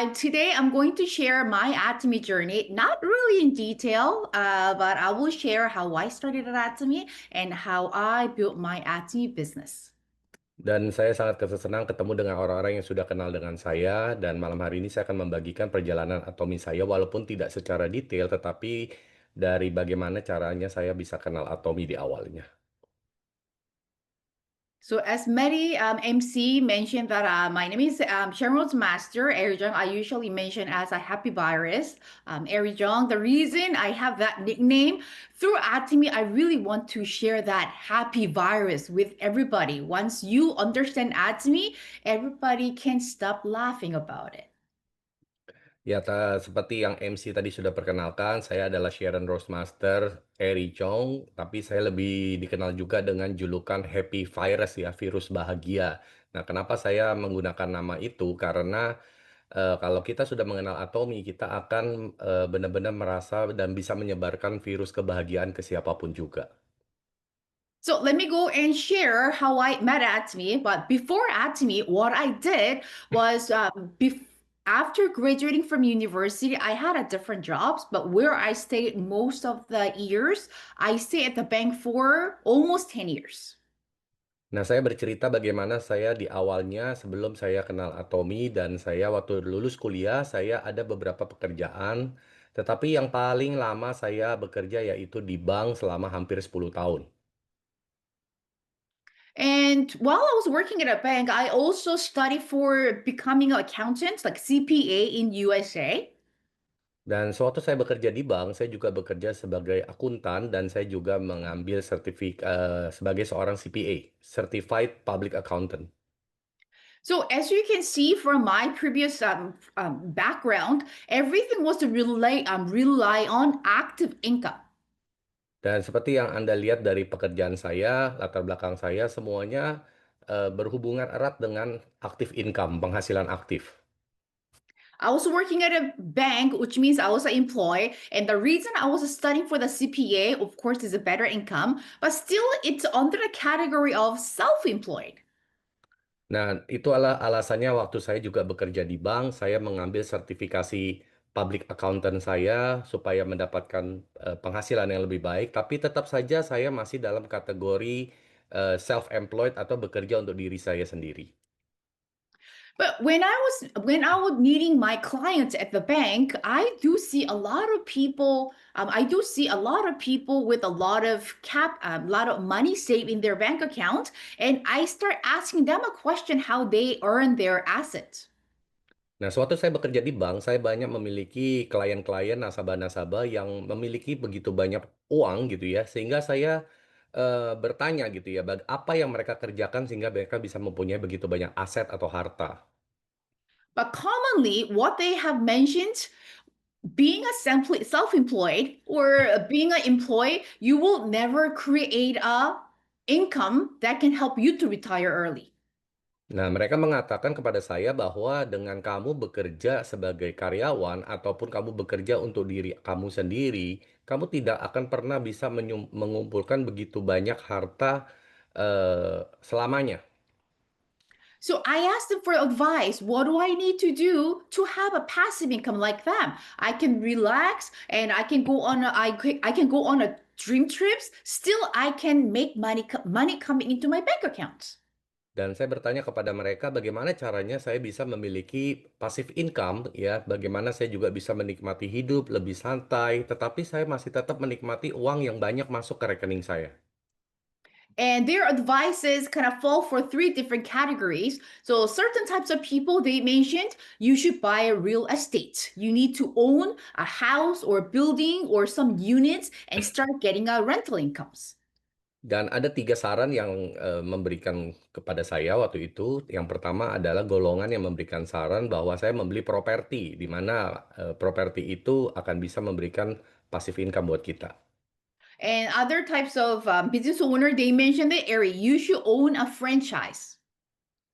Today, I'm going to share my Atomy journey, not really in detail, but I will share how I started at Atomy and how I built my Atomy business. Dan saya sangat senang ketemu dengan orang-orang yang sudah kenal dengan saya dan malam hari ini saya akan membagikan perjalanan Atomi saya walaupun tidak secara detail tetapi dari bagaimana caranya saya bisa kenal Atomi di awalnya. So, as many MC mentioned that my name is Shamroad's Master, Ari Jung. I usually mention as a happy virus, Ari Jung. The reason I have that nickname through Atomy, I really want to share that happy virus with everybody. Once you understand Atomy, everybody can stop laughing about it. Ya, seperti yang MC tadi sudah perkenalkan, saya adalah Sharon Roastmaster Eri Chong, tapi saya lebih dikenal juga dengan julukan Happy Virus ya, virus bahagia. Nah, kenapa saya menggunakan nama itu? Karena kalau kita sudah mengenal Atomi, kita akan benar-benar merasa dan bisa menyebarkan virus kebahagiaan ke siapapun juga. So let me go and share how I met Atomy. But before Atomy, what I did was after graduating from university, I had a different jobs, but where I stayed most of the years, I stayed at the bank for almost 10 years. Nah, saya bercerita bagaimana saya di awalnya sebelum saya kenal Atomi dan saya waktu lulus kuliah, saya ada beberapa pekerjaan, tetapi yang paling lama saya bekerja yaitu di bank selama hampir 10 tahun. And while I was working at a bank, I also studied for becoming an accountant, like CPA in USA. Dan sewaktu saya bekerja di bank, saya juga bekerja sebagai akuntan dan saya juga mengambil sebagai seorang CPA, Certified Public Accountant. So as you can see from my previous background, everything was to rely on active income. Dan seperti yang Anda lihat dari pekerjaan saya, latar belakang saya, semuanya berhubungan erat dengan aktif income, penghasilan aktif. I was working at a bank, which means I was an employee. And the reason I was studying for the CPA, of course, is a better income, but still it's under the category of self-employed. Nah, itu adalah alasannya waktu saya juga bekerja di bank, saya mengambil sertifikasi public accountant saya supaya mendapatkan penghasilan yang lebih baik, tapi tetap saja saya masih dalam kategori self-employed atau bekerja untuk diri saya sendiri. But when I was meeting my clients at the bank, I do see a lot of people. I do see a lot of people with a lot of lot of money saved in their bank account, and I start asking them a question how they earn their assets. Nah, sewaktu saya bekerja di bank, saya banyak memiliki klien-klien nasabah-nasabah yang memiliki begitu banyak uang gitu ya, sehingga saya bertanya gitu ya, apa yang mereka kerjakan sehingga mereka bisa mempunyai begitu banyak aset atau harta. But commonly, what they have mentioned, being a self-employed or being an employee, you will never create a income that can help you to retire early. Nah, mereka mengatakan kepada saya bahwa dengan kamu bekerja sebagai karyawan ataupun kamu bekerja untuk diri kamu sendiri, kamu tidak akan pernah bisa mengumpulkan begitu banyak harta selamanya. So I asked them for advice. What do I need to do to have a passive income like them? I can relax and I can go on a dream trips. Still, I can make money coming into my bank accounts. Dan saya bertanya kepada mereka bagaimana caranya saya bisa memiliki passive income ya, bagaimana saya juga bisa menikmati hidup lebih santai, tetapi saya masih tetap menikmati uang yang banyak masuk ke rekening saya. And their advices kind of fall for three different categories. So certain types of people they mentioned, you should buy a real estate. You need to own a house or a building or some units and start getting a rental incomes. Dan ada tiga saran yang memberikan kepada saya waktu itu. Yang pertama adalah golongan yang memberikan saran bahwa saya membeli properti, di mana properti itu akan bisa memberikan passive income buat kita. And other types of business owner, they mentioned the area. You should own a franchise.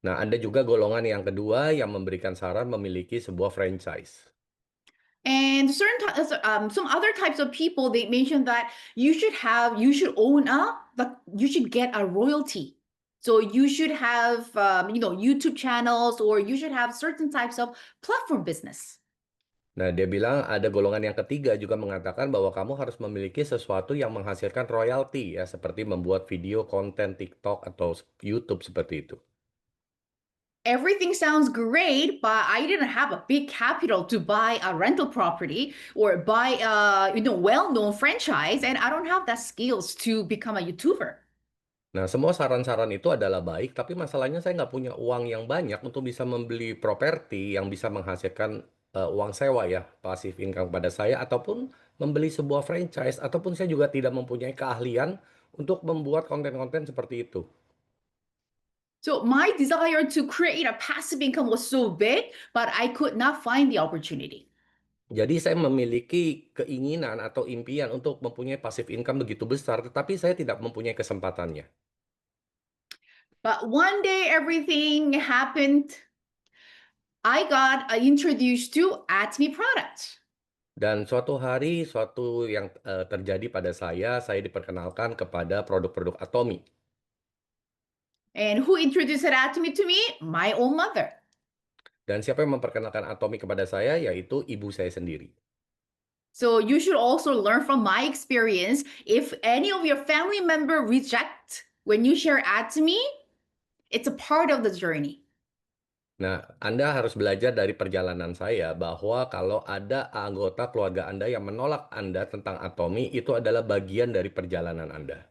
Nah, ada juga golongan yang kedua yang memberikan saran memiliki sebuah franchise. And some other types of people, they mentioned that you should own you should get a royalty. So you should have, YouTube channels, or you should have certain types of platform business. Nah, dia bilang ada golongan yang ketiga juga mengatakan bahwa kamu harus memiliki sesuatu yang menghasilkan royalti ya, seperti membuat video konten TikTok atau YouTube seperti itu. Everything sounds great, but I didn't have a big capital to buy a rental property or buy a well-known franchise, and I don't have that skills to become a YouTuber. Nah, semua saran-saran itu adalah baik, tapi masalahnya saya nggak punya uang yang banyak untuk bisa membeli properti yang bisa menghasilkan uang sewa ya, passive income kepada saya, ataupun membeli sebuah franchise, ataupun saya juga tidak mempunyai keahlian untuk membuat konten-konten seperti itu. So my desire to create a passive income was so big, but I could not find the opportunity. Jadi saya memiliki keinginan atau impian untuk mempunyai passive income begitu besar, tetapi saya tidak mempunyai kesempatannya. But one day everything happened. I got introduced to Atme products. Dan suatu hari, suatu yang terjadi pada saya diperkenalkan kepada produk-produk Atomi. And who introduced Atme to me? My own mother. Dan siapa yang memperkenalkan Atomi kepada saya, yaitu ibu saya sendiri. So you should also learn from my experience. If any of your family member reject when you share Atme, it's a part of the journey. Nah, Anda harus belajar dari perjalanan saya bahwa kalau ada anggota keluarga Anda yang menolak Anda tentang Atomi, itu adalah bagian dari perjalanan Anda.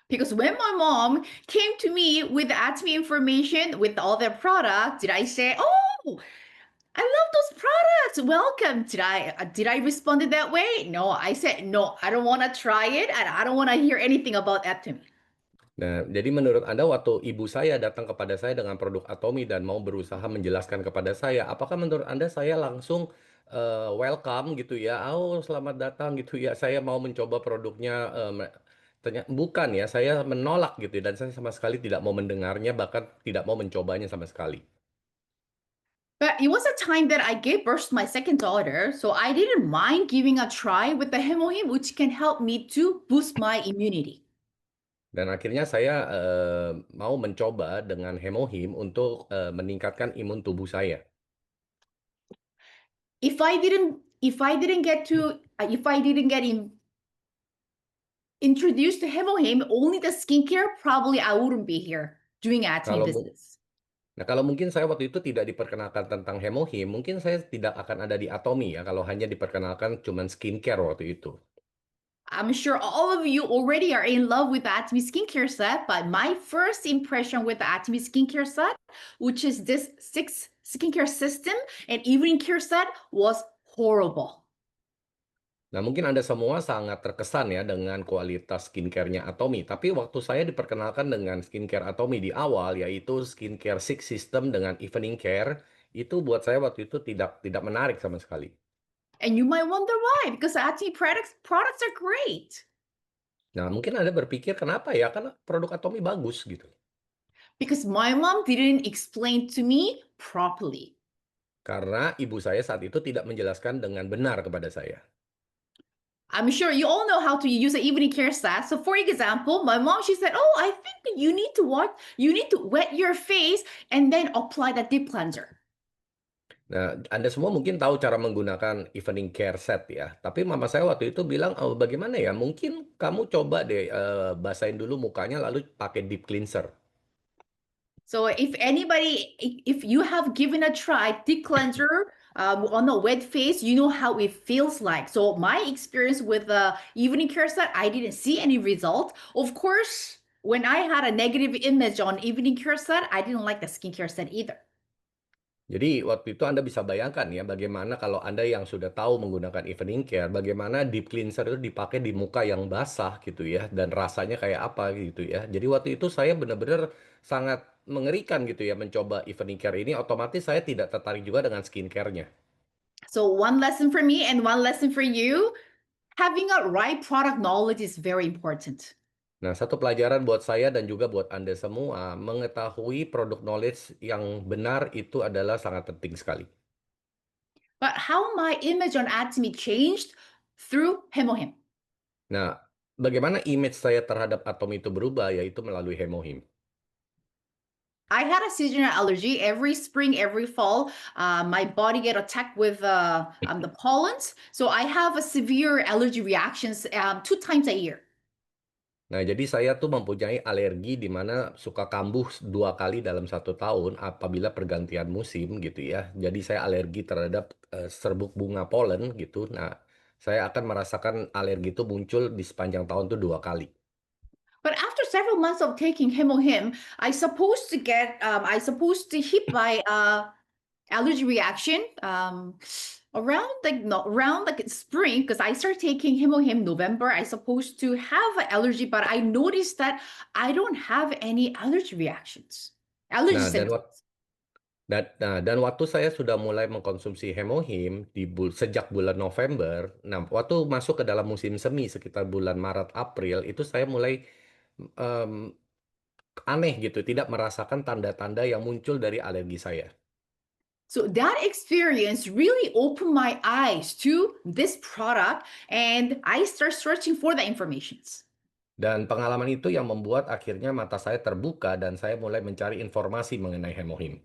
Because when my mom came to me with the Atme information with all their products, did I say, "Oh, I love those products. Welcome." Did I respond that way? No, I said, "No, I don't want to try it, and I don't want to hear anything about Atme." Nah, jadi menurut Anda waktu ibu saya datang kepada saya dengan produk Atomi dan mau berusaha menjelaskan kepada saya, apakah menurut Anda saya langsung welcome gitu ya? "Oh, selamat datang," gitu ya, "saya mau mencoba produknya," bukan ya, saya menolak gitu dan saya sama sekali tidak mau mendengarnya, bahkan tidak mau mencobanya sama sekali. But it was a time that I gave birth to my second daughter, so I didn't mind giving a try with the Hemohim, which can help me to boost my immunity. Dan akhirnya saya mau mencoba dengan Hemohim untuk meningkatkan imun tubuh saya. If I didn't get introduced to Hemohim, only the skincare, probably I wouldn't be here doing Atme Kalau mu business. Nah, kalau mungkin saya waktu itu tidak diperkenalkan tentang Hemohim, mungkin saya tidak akan ada di Atomi ya, kalau hanya diperkenalkan cuman skincare waktu itu. I'm sure all of you already are in love with the Atme skincare set, but my first impression with the Atme skincare set, which is this 6 skincare system and evening care set, was horrible. Nah, mungkin Anda semua sangat terkesan ya dengan kualitas skincare-nya Atomi, tapi waktu saya diperkenalkan dengan skincare Atomi di awal, yaitu skincare Six System dengan evening care, itu buat saya waktu itu tidak tidak menarik sama sekali. And you might wonder why, because Atme products are great. Nah, mungkin Anda berpikir kenapa ya? Karena produk Atomi bagus gitu. Because my mom didn't explain to me properly. Karena ibu saya saat itu tidak menjelaskan dengan benar kepada saya. I'm sure you all know how to use an evening care set. So, for example, my mom, she said, "Oh, I think you need to what? You need to wet your face and then apply the deep cleanser." Nah, Anda semua mungkin tahu cara menggunakan evening care set ya. Tapi mama saya waktu itu bilang, "Oh, bagaimana ya? Mungkin kamu coba deh basahin dulu mukanya lalu pakai deep cleanser." So, if you have given a try deep cleanser on a wet face, you know how it feels like. So, my experience with the evening care set, I didn't see any result. Of course, when I had a negative image on evening care set, I didn't like the skincare set either. Jadi waktu itu Anda bisa bayangkan ya bagaimana kalau Anda yang sudah tahu menggunakan evening care, bagaimana deep cleanser itu dipakai di muka yang basah gitu ya, dan rasanya kayak apa gitu ya. Jadi waktu itu saya benar-benar sangat mengerikan gitu ya mencoba evening care ini, otomatis saya tidak tertarik juga dengan skincare-nya. So, one lesson for me and one lesson for you, having a right product knowledge is very important. Nah, satu pelajaran buat saya dan juga buat Anda semua, mengetahui produk knowledge yang benar itu adalah sangat penting sekali. But how my image on Atomy changed through Hemohim. Nah, Bagaimana image saya terhadap atom itu berubah, yaitu melalui Hemohim. I had a seasonal allergy every spring, every fall. My body get attacked with the pollens, so I have a severe allergy reactions 2 times a year. Nah, jadi saya tuh mempunyai alergi di mana suka kambuh 2 kali dalam 1 tahun apabila pergantian musim gitu ya. Jadi saya alergi terhadap serbuk bunga polen gitu. Nah, saya akan merasakan alergi itu muncul di sepanjang tahun tuh 2 kali. But after several months of taking Hemohim, I supposed to hit by allergy reaction around like no around like spring because I start taking Hemohim November. I supposed to have an allergy, but I noticed that I don't have any allergy reactions, allergy Nah, symptoms. dan waktu saya sudah mulai mengkonsumsi Hemohim sejak bulan November. Nah, waktu masuk ke dalam musim semi sekitar bulan Maret April itu saya mulai em, aneh gitu, tidak merasakan tanda-tanda yang muncul dari alergi saya. So that experience really opened my eyes to this product, and I start searching for the informations. Dan pengalaman itu yang membuat akhirnya mata saya terbuka dan saya mulai mencari informasi mengenai Hemohim.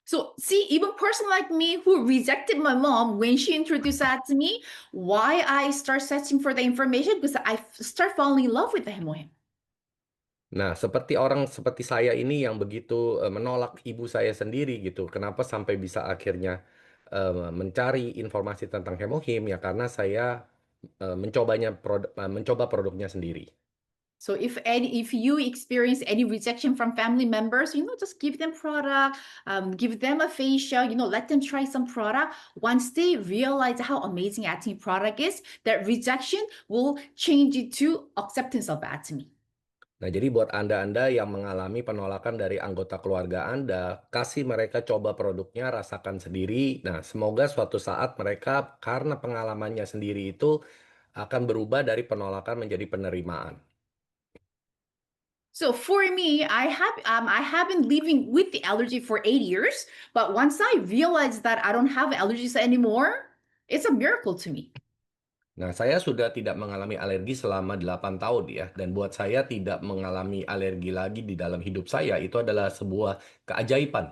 So see, even person like me who rejected my mom when she introduced that to me, why I start searching for the information because start falling in love with the hemohim. Nah, seperti orang seperti saya ini yang begitu menolak ibu saya sendiri gitu. Kenapa sampai bisa akhirnya mencari informasi tentang Hemohim ya karena saya mencoba produknya sendiri. So if you experience any rejection from family members, just give them product, give them a facial, let them try some product. Once they realize how amazing Atomy product is, that rejection will change it to acceptance of Atomy. Nah, jadi buat Anda-Anda yang mengalami penolakan dari anggota keluarga Anda, kasih mereka coba produknya, rasakan sendiri. Nah, semoga suatu saat mereka karena pengalamannya sendiri itu akan berubah dari penolakan menjadi penerimaan. So for me, I have been living with the allergy for 8 years, but once I realized that I don't have allergies anymore, it's a miracle to me. Nah, saya sudah tidak mengalami alergi selama 8 tahun ya, dan buat saya tidak mengalami alergi lagi di dalam hidup saya itu adalah sebuah keajaiban.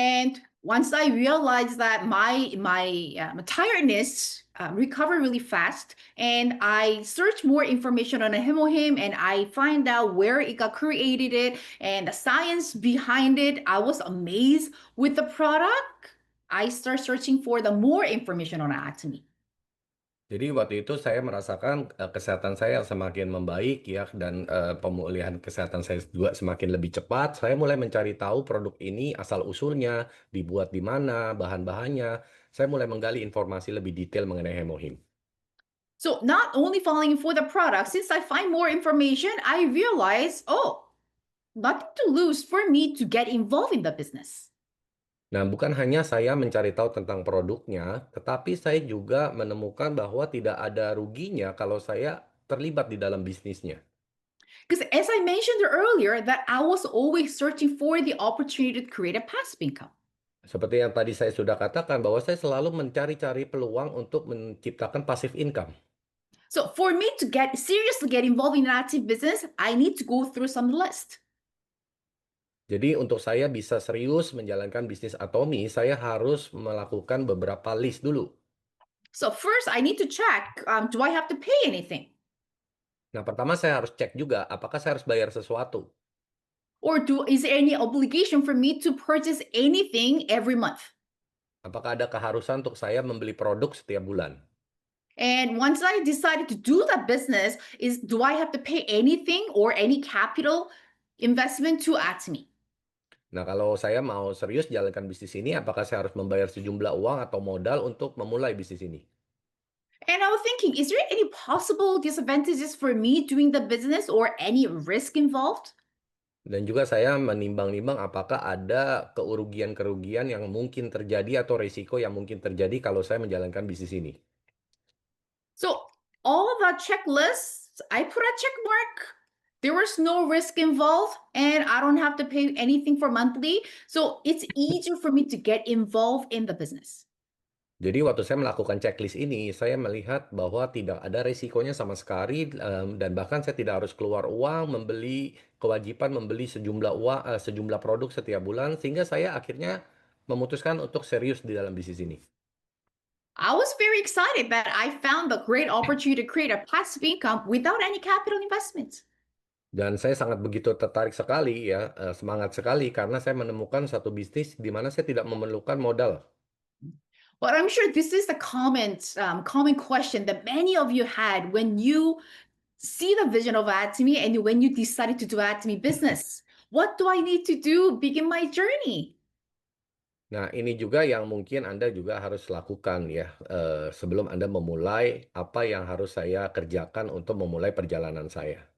And once I realized that my tiredness recover really fast, and I search more information on a hemohim, and I find out where it got created, it and the science behind it. I was amazed with the product. I start searching for the more information on anatomy. Jadi waktu itu saya merasakan kesehatan saya semakin membaik ya dan pemulihan kesehatan saya juga semakin lebih cepat. Saya mulai mencari tahu produk ini asal-usulnya, dibuat di mana, bahan-bahannya. Saya mulai menggali informasi lebih detail mengenai Hemohim. So not only falling for the product, since I find more information, I realize, oh, nothing to lose for me to get involved in the business. Nah, bukan hanya saya mencari tahu tentang produknya, tetapi saya juga menemukan bahwa tidak ada ruginya kalau saya terlibat di dalam bisnisnya. Because as I mentioned earlier, that I was always searching for the opportunity to create a passive income. Seperti yang tadi saya sudah katakan bahwa saya selalu mencari-cari peluang untuk menciptakan passive income. So for me to get seriously get involved in an active business, I need to go through some list. Jadi untuk saya bisa serius menjalankan bisnis Atomi, saya harus melakukan beberapa list dulu. So first, I need to check: do I have to pay anything, Nah, pertama saya harus cek juga apakah saya harus bayar sesuatu. or is there any obligation for me to purchase anything every month? Apakah ada keharusan untuk saya membeli produk setiap bulan. And once I decided to do that business, is do I have to pay anything or any capital investment to Atomy? Nah, kalau saya mau serius jalankan bisnis ini, apakah saya harus membayar sejumlah uang atau modal untuk memulai bisnis ini? And I was thinking, is there any possible disadvantages for me doing the business or any risk involved? Dan juga saya menimbang-nimbang apakah ada kerugian-kerugian yang mungkin terjadi atau risiko yang mungkin terjadi kalau saya menjalankan bisnis ini. So all of the checklists, I put a check mark. There was no risk involved, and I don't have to pay anything for monthly. So it's easier for me to get involved in the business. Jadi waktu saya melakukan checklist ini, saya melihat bahwa tidak ada resikonya sama sekali, dan bahkan saya tidak harus keluar uang, kewajiban membeli sejumlah produk setiap bulan, sehingga saya akhirnya memutuskan untuk serius di dalam bisnis ini. I was very excited that I found a great opportunity to create a passive income without any capital investments. Dan saya sangat begitu tertarik sekali ya, semangat sekali karena saya menemukan satu bisnis di mana saya tidak memerlukan modal. But I'm sure this is the common question that many of you had when you see the vision of Atomy and when you decided to do Atomy business. What do I need to do? Begin my journey. Nah, ini juga yang mungkin Anda juga harus lakukan ya, sebelum Anda memulai apa yang harus saya kerjakan untuk memulai perjalanan saya.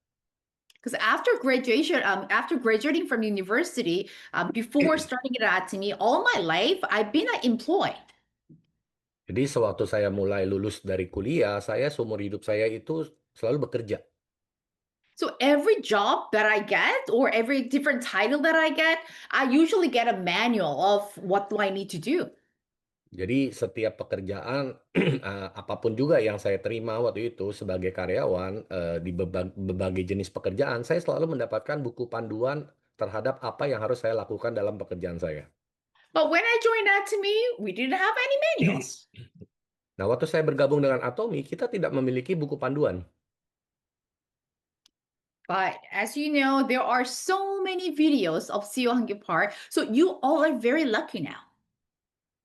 Because after graduating from university, before starting at Atomy, all my life I've been employed. Jadi sewaktu saya mulai lulus dari kuliah, saya seumur hidup saya itu selalu bekerja. So every job that I get or every different title that I get, I usually get a manual of what do I need to do. Jadi setiap pekerjaan, apapun juga yang saya terima waktu itu sebagai karyawan, di berbagai jenis pekerjaan, saya selalu mendapatkan buku panduan terhadap apa yang harus saya lakukan dalam pekerjaan saya. But when I joined Atomy, we didn't have any manuals. Nah, waktu saya bergabung dengan Atomi, kita tidak memiliki buku panduan. But as you know, there are so many videos of CEO Hangyu Park. So you all are very lucky now.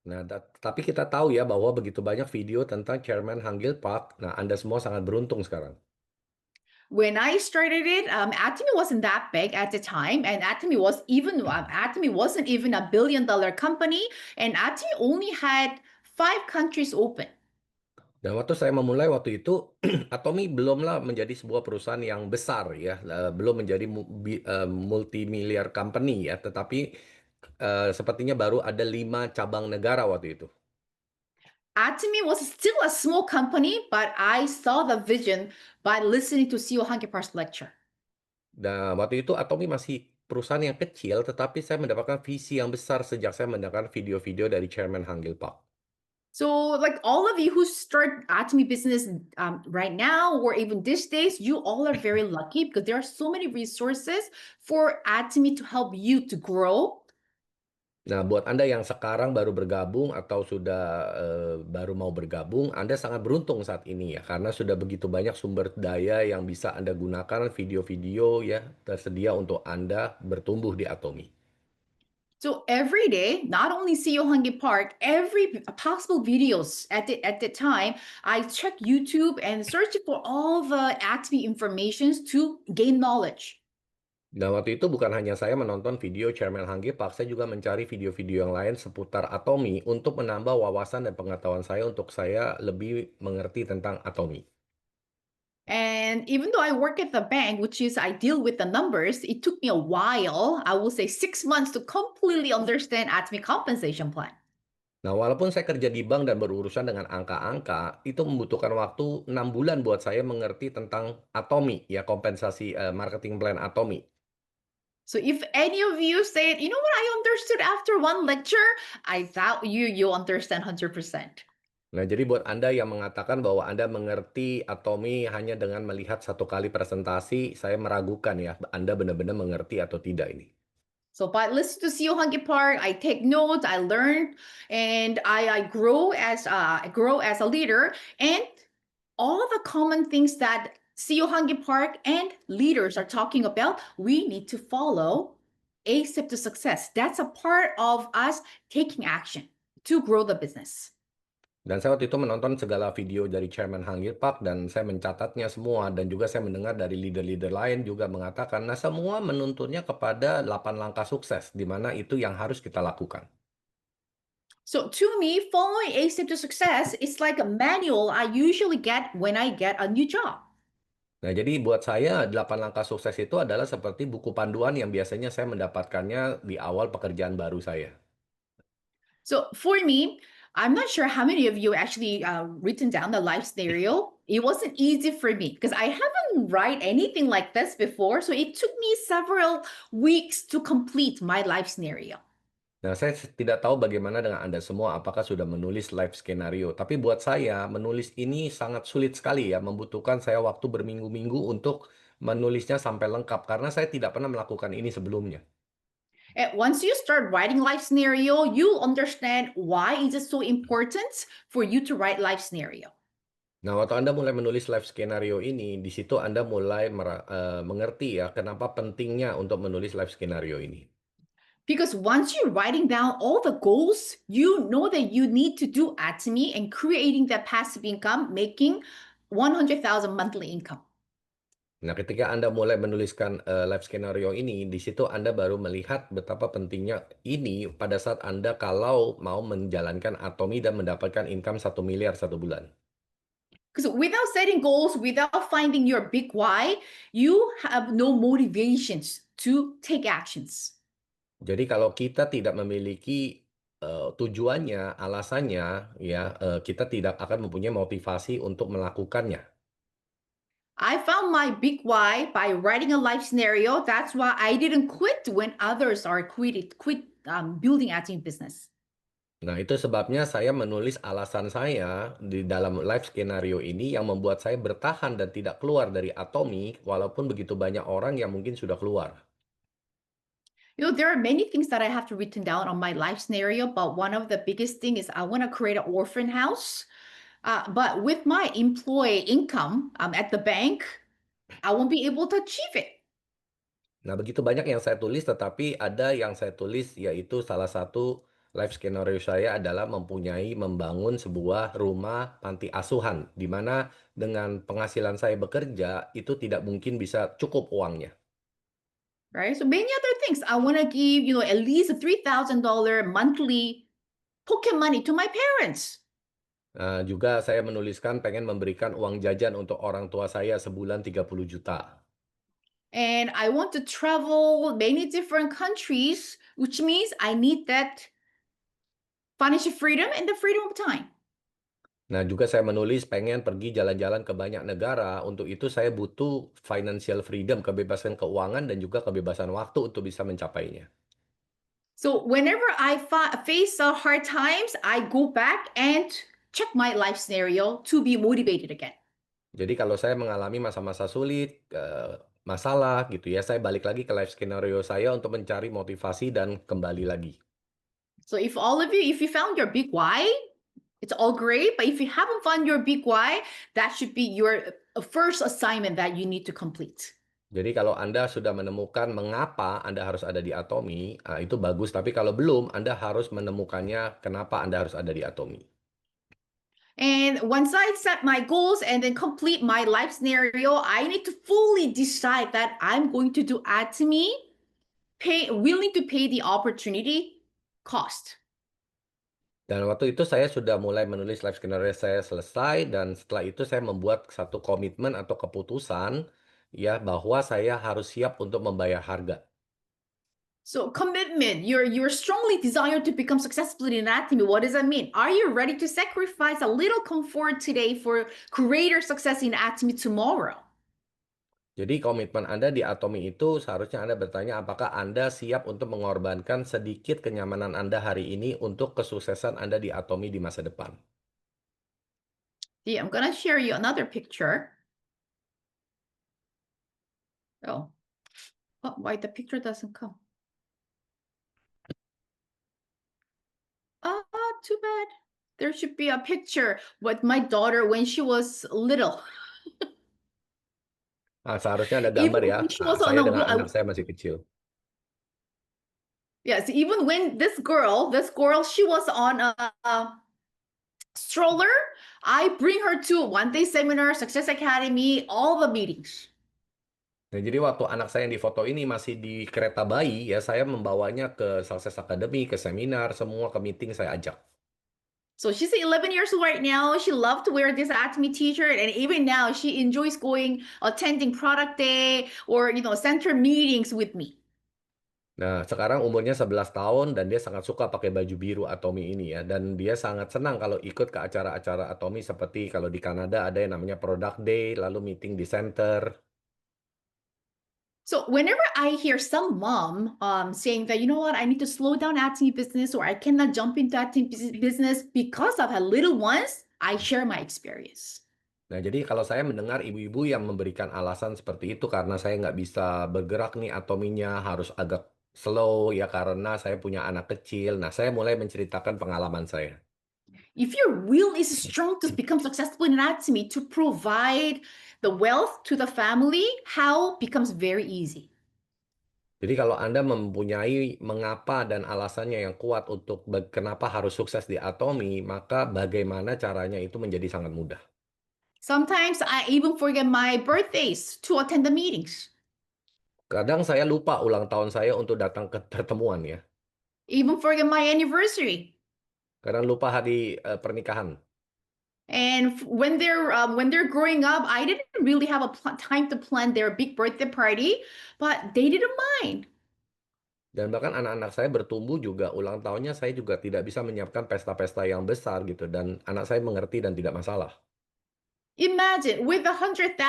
Nah, tapi kita tahu ya bahwa begitu banyak video tentang Chairman Hangil Park. Nah, Anda semua sangat beruntung sekarang. When I started it, Atomy wasn't that big at the time, and Atomy wasn't even $1 billion company, and Atomy only had 5 countries open. Dan waktu saya memulai waktu itu, Atomi belumlah menjadi sebuah perusahaan yang besar ya, belum menjadi multimiliar company ya, tetapi sepertinya baru ada 5 cabang negara waktu itu. Atomy was still a small company, but I saw the vision by listening to CEO Hangyu Park's lecture. Dan waktu itu Atomi masih perusahaan yang kecil, tetapi saya mendapatkan visi yang besar sejak saya mendengar video-video dari Chairman Hangil Park. So, like all of you who start Atomy business right now or even these days, you all are very lucky because there are so many resources for Atomy to help you to grow. Nah, buat Anda yang sekarang baru bergabung atau sudah baru mau bergabung, Anda sangat beruntung saat ini ya, karena sudah begitu banyak sumber daya yang bisa Anda gunakan, video-video ya, tersedia untuk Anda bertumbuh di Atomi. So every day, not only CEO Hungry Park, every possible videos at the time, I check YouTube and search for all the Atomy informations to gain knowledge. Nah, waktu itu bukan hanya saya menonton video Chairman Hanggi Park, saya juga mencari video-video yang lain seputar Atomi untuk menambah wawasan dan pengetahuan saya untuk saya lebih mengerti tentang Atomi. And even though I work at the bank, which is I deal with the numbers, it took me a while, I will say 6 months to completely understand Atomy compensation plan. Nah, walaupun saya kerja di bank dan berurusan dengan angka-angka, itu membutuhkan waktu 6 bulan buat saya mengerti tentang Atomi, ya kompensasi marketing plan Atomi. So if any of you say, you know what, I understood after one lecture, I doubt you understand 100%. Nah, jadi buat Anda yang mengatakan bahwa Anda mengerti Atomi hanya dengan melihat satu kali presentasi, saya meragukan ya, Anda benar-benar mengerti atau tidak ini. So by listening to CEO Hungry Park, I take notes, I learn, and I grow as a leader. And all the common things that CEO Hungry Park and leaders are talking about, we need to follow a step to success. That's a part of us taking action to grow the business. Dan saya waktu itu menonton segala video dari Chairman Hangir Park dan saya mencatatnya semua dan juga saya mendengar dari leader-leader lain juga mengatakan, nah semua menuntunnya kepada 8 langkah sukses, di mana itu yang harus kita lakukan. So to me, following a step to success is like a manual I usually get when I get a new job. Nah, jadi buat saya 8 langkah sukses itu adalah seperti buku panduan yang biasanya saya mendapatkannya di awal pekerjaan baru saya. So for me, I'm not sure how many of you actually written down the life scenario. It wasn't easy for me because I haven't write anything like this before. So it took me several weeks to complete my life scenario. Nah, saya tidak tahu bagaimana dengan Anda semua, apakah sudah menulis live skenario. Tapi buat saya, menulis ini sangat sulit sekali ya, membutuhkan saya waktu berminggu-minggu untuk menulisnya sampai lengkap, karena saya tidak pernah melakukan ini sebelumnya. And once you start writing life scenario, you'll understand why is it so important for you to write life scenario. Nah, waktu Anda mulai menulis live skenario ini, di situ Anda mulai mengerti ya, kenapa pentingnya untuk menulis live skenario ini. Because once you're writing down all the goals, you know that you need to do Atomy and creating that passive income, making 100,000 monthly income. Nah, ketika Anda mulai menuliskan live skenario ini, di situ Anda baru melihat betapa pentingnya ini pada saat Anda kalau mau menjalankan Atomi dan mendapatkan income 1 miliar satu bulan. Because without setting goals, without finding your big why, you have no motivations to take actions. Jadi kalau kita tidak memiliki tujuannya, alasannya, ya kita tidak akan mempunyai motivasi untuk melakukannya. I found my big why by writing a life scenario. That's why I didn't quit when others are quit building a team business. Nah, itu sebabnya saya menulis alasan saya di dalam live skenario ini yang membuat saya bertahan dan tidak keluar dari Atomi, walaupun begitu banyak orang yang mungkin sudah keluar. There are many things that I have to written down on my life scenario, but one of the biggest thing is I want to create an orphan house. But with my employee income at the bank, I won't be able to achieve it. Nah, begitu banyak yang saya tulis, tetapi ada yang saya tulis, yaitu salah satu life skenario saya adalah membangun sebuah rumah panti asuhan, di mana dengan penghasilan saya bekerja, itu tidak mungkin bisa cukup uangnya. Right. So many other things. I want to give, at least a $3,000 monthly pocket money to my parents. Juga saya menuliskan pengen memberikan uang jajan untuk orang tua saya sebulan 30 juta. And I want to travel many different countries, which means I need that financial freedom and the freedom of time. Nah, juga saya menulis pengen pergi jalan-jalan ke banyak negara. Untuk itu saya butuh financial freedom, kebebasan keuangan dan juga kebebasan waktu untuk bisa mencapainya. So whenever I face hard times, I go back and check my life scenario to be motivated again. Jadi kalau saya mengalami masa-masa sulit, masalah gitu ya, saya balik lagi ke life skenario saya untuk mencari motivasi dan kembali lagi. So if all of you, if you found your big why, it's all great. But if you haven't found your big why, that should be your first assignment that you need to complete. Jadi kalau Anda sudah menemukan mengapa Anda harus ada di Atomi, itu bagus. Tapi kalau belum, Anda harus menemukannya kenapa Anda harus ada di Atomi. And once I set my goals and then complete my life scenario, I need to fully decide that I'm going to do Atomy, willing to pay the opportunity cost. Dan waktu itu saya sudah mulai menulis life skenario saya selesai dan setelah itu saya membuat satu komitmen atau keputusan ya bahwa saya harus siap untuk membayar harga. So commitment, you're strongly desire to become successful in anatomy. What does that mean? Are you ready to sacrifice a little comfort today for greater success in anatomy tomorrow? Jadi komitmen Anda di Atomi itu seharusnya Anda bertanya apakah Anda siap untuk mengorbankan sedikit kenyamanan Anda hari ini untuk kesuksesan Anda di Atomi di masa depan. Yeah, I'm gonna share you another picture. Oh, why the picture doesn't come? Ah, too bad. There should be a picture with my daughter when she was little. Seharusnya ada Even gambar ya. when she was on Saya a dengan wheel. anak saya masih kecil. Yes, even when this girl, she was on a stroller, I bring her to one day seminar, Success Academy, all the meetings. Nah, jadi waktu anak saya yang di foto ini masih di kereta bayi, ya saya membawanya ke Success Academy, ke seminar, semua ke meeting saya ajak. So she's 11 years old right now. She loved to wear this Atomy t-shirt, and even now she enjoys attending product day or center meetings with me. Nah, sekarang umurnya 11 tahun dan dia sangat suka pakai baju biru Atomi ini ya. Dan dia sangat senang kalau ikut ke acara-acara Atomi seperti kalau di Kanada ada yang namanya Product Day, lalu meeting di center. So whenever I hear some mom saying that, you know what, I need to slow down acting business or I cannot jump into acting business because I've had little ones, I share my experience. Nah, jadi kalau saya mendengar ibu-ibu yang memberikan alasan seperti itu karena saya nggak bisa bergerak nih atominya harus agak slow ya karena saya punya anak kecil. Nah, saya mulai menceritakan pengalaman saya. If your will is strong to become successful in anatomy, to provide the wealth to the family, how becomes very easy. Jadi kalau Anda mempunyai mengapa dan alasannya yang kuat untuk kenapa harus sukses di Atomi, maka bagaimana caranya itu menjadi sangat mudah. Sometimes I even forget my birthdays to attend the meetings, Kadang saya lupa ulang tahun saya untuk datang ke pertemuan ya. even forget my anniversary. Kadang lupa hari pernikahan. And when they're growing up, I didn't really have a time to plan their big birthday party, but they didn't mind. Dan bahkan anak-anak saya bertumbuh juga ulang tahunnya saya juga tidak bisa menyiapkan pesta-pesta yang besar gitu. Dan anak saya mengerti dan tidak masalah. Imagine with $100,000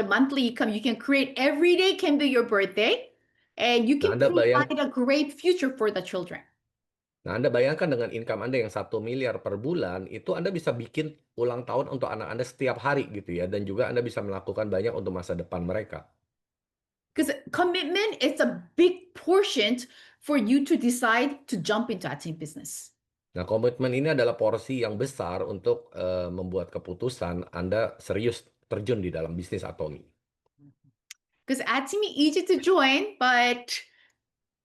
monthly income, you can create every day can be your birthday, and you Nah, can Anda bayang, provide a great future for the children. nah, Anda bayangkan dengan income Anda yang 1 miliar per bulan, itu Anda bisa bikin ulang tahun untuk anak Anda setiap hari gitu ya. Dan juga Anda bisa melakukan banyak untuk masa depan mereka. Because commitment is a big portion for you to decide to jump into acting business. Nah, komitmen ini adalah porsi yang besar untuk membuat keputusan Anda serius terjun di dalam bisnis Atomi. Because acting easy to join, but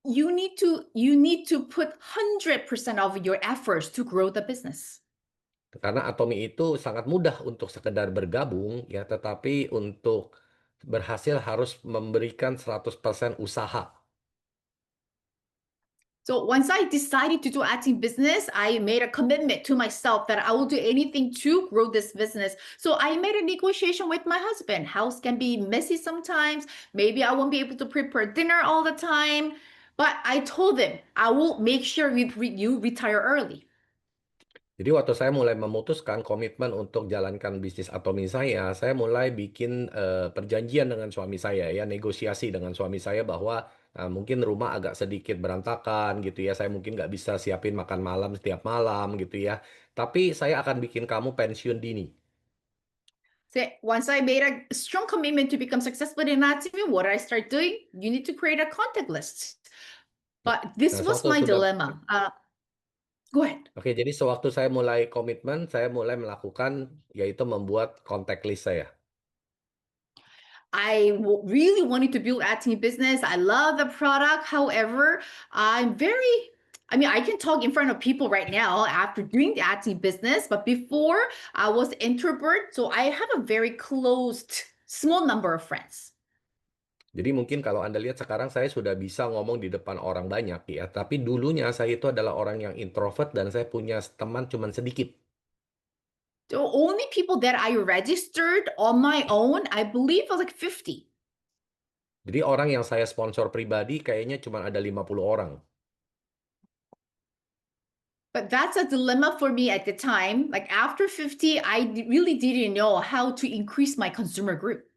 you need to put 100% of your efforts to grow the business. Karena Atomi itu sangat mudah untuk sekedar bergabung ya, tetapi untuk berhasil harus memberikan 100% usaha. So once I decided to do acting business, I made a commitment to myself that I will do anything to grow this business. So I made a negotiation with my husband. House can be messy sometimes. Maybe I won't be able to prepare dinner all the time. But I told him I will make sure you retire early. Jadi waktu saya mulai memutuskan komitmen untuk jalankan bisnis Atomi saya mulai bikin perjanjian dengan suami saya ya, negosiasi dengan suami saya bahwa mungkin rumah agak sedikit berantakan gitu ya, saya mungkin nggak bisa siapin makan malam setiap malam gitu ya, tapi saya akan bikin kamu pensiun dini. So once I made a strong commitment to become successful in anatomy, what did I start doing? You need to create a contact list. But this Nah, was sewaktu my sudah dilemma. Go ahead. Oke, jadi sewaktu saya mulai komitmen, saya mulai melakukan yaitu membuat contact list saya. Really wanted to build acting business. I love the product. However, I mean, I can talk in front of people right now after doing the acting business, but before I was introvert, so I have a very closed, small number of friends. Jadi mungkin kalau Anda lihat sekarang saya sudah bisa ngomong di depan orang banyak ya, tapi dulunya saya itu adalah orang yang introvert dan saya punya teman cuman sedikit. The only people that I registered on my own, I believe was like 50. Jadi orang yang saya sponsor pribadi kayaknya cuma ada 50 orang. But that's a dilemma for me at the time. Like after 50, really didn't know how to increase my consumer group.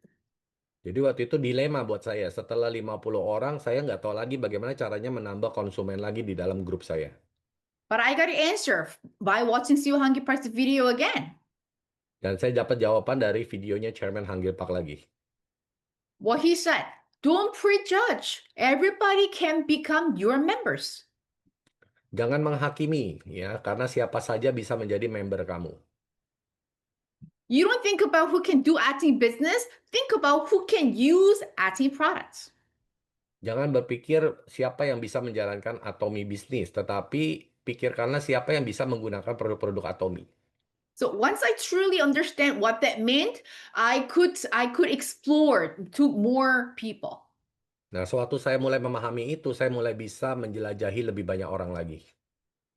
Jadi waktu itu dilema buat saya. Setelah 50 orang, saya nggak tahu lagi bagaimana caranya menambah konsumen lagi di dalam grup saya. But I got to answer by watching Seo Hangi Park's video again. Dan saya dapat jawaban dari videonya Chairman Hangil Park lagi. What he said, don't prejudge. Everybody can become your members. Jangan menghakimi ya, karena siapa saja bisa menjadi member kamu. You don't think about who can do acting business, think about who can use acting products. Jangan berpikir siapa yang bisa menjalankan Atomi bisnis, tetapi pikirkanlah siapa yang bisa menggunakan produk-produk Atomi. So once I truly understand what that meant, I could explore to more people. Nah, sewaktu saya mulai memahami itu, saya mulai bisa menjelajahi lebih banyak orang lagi.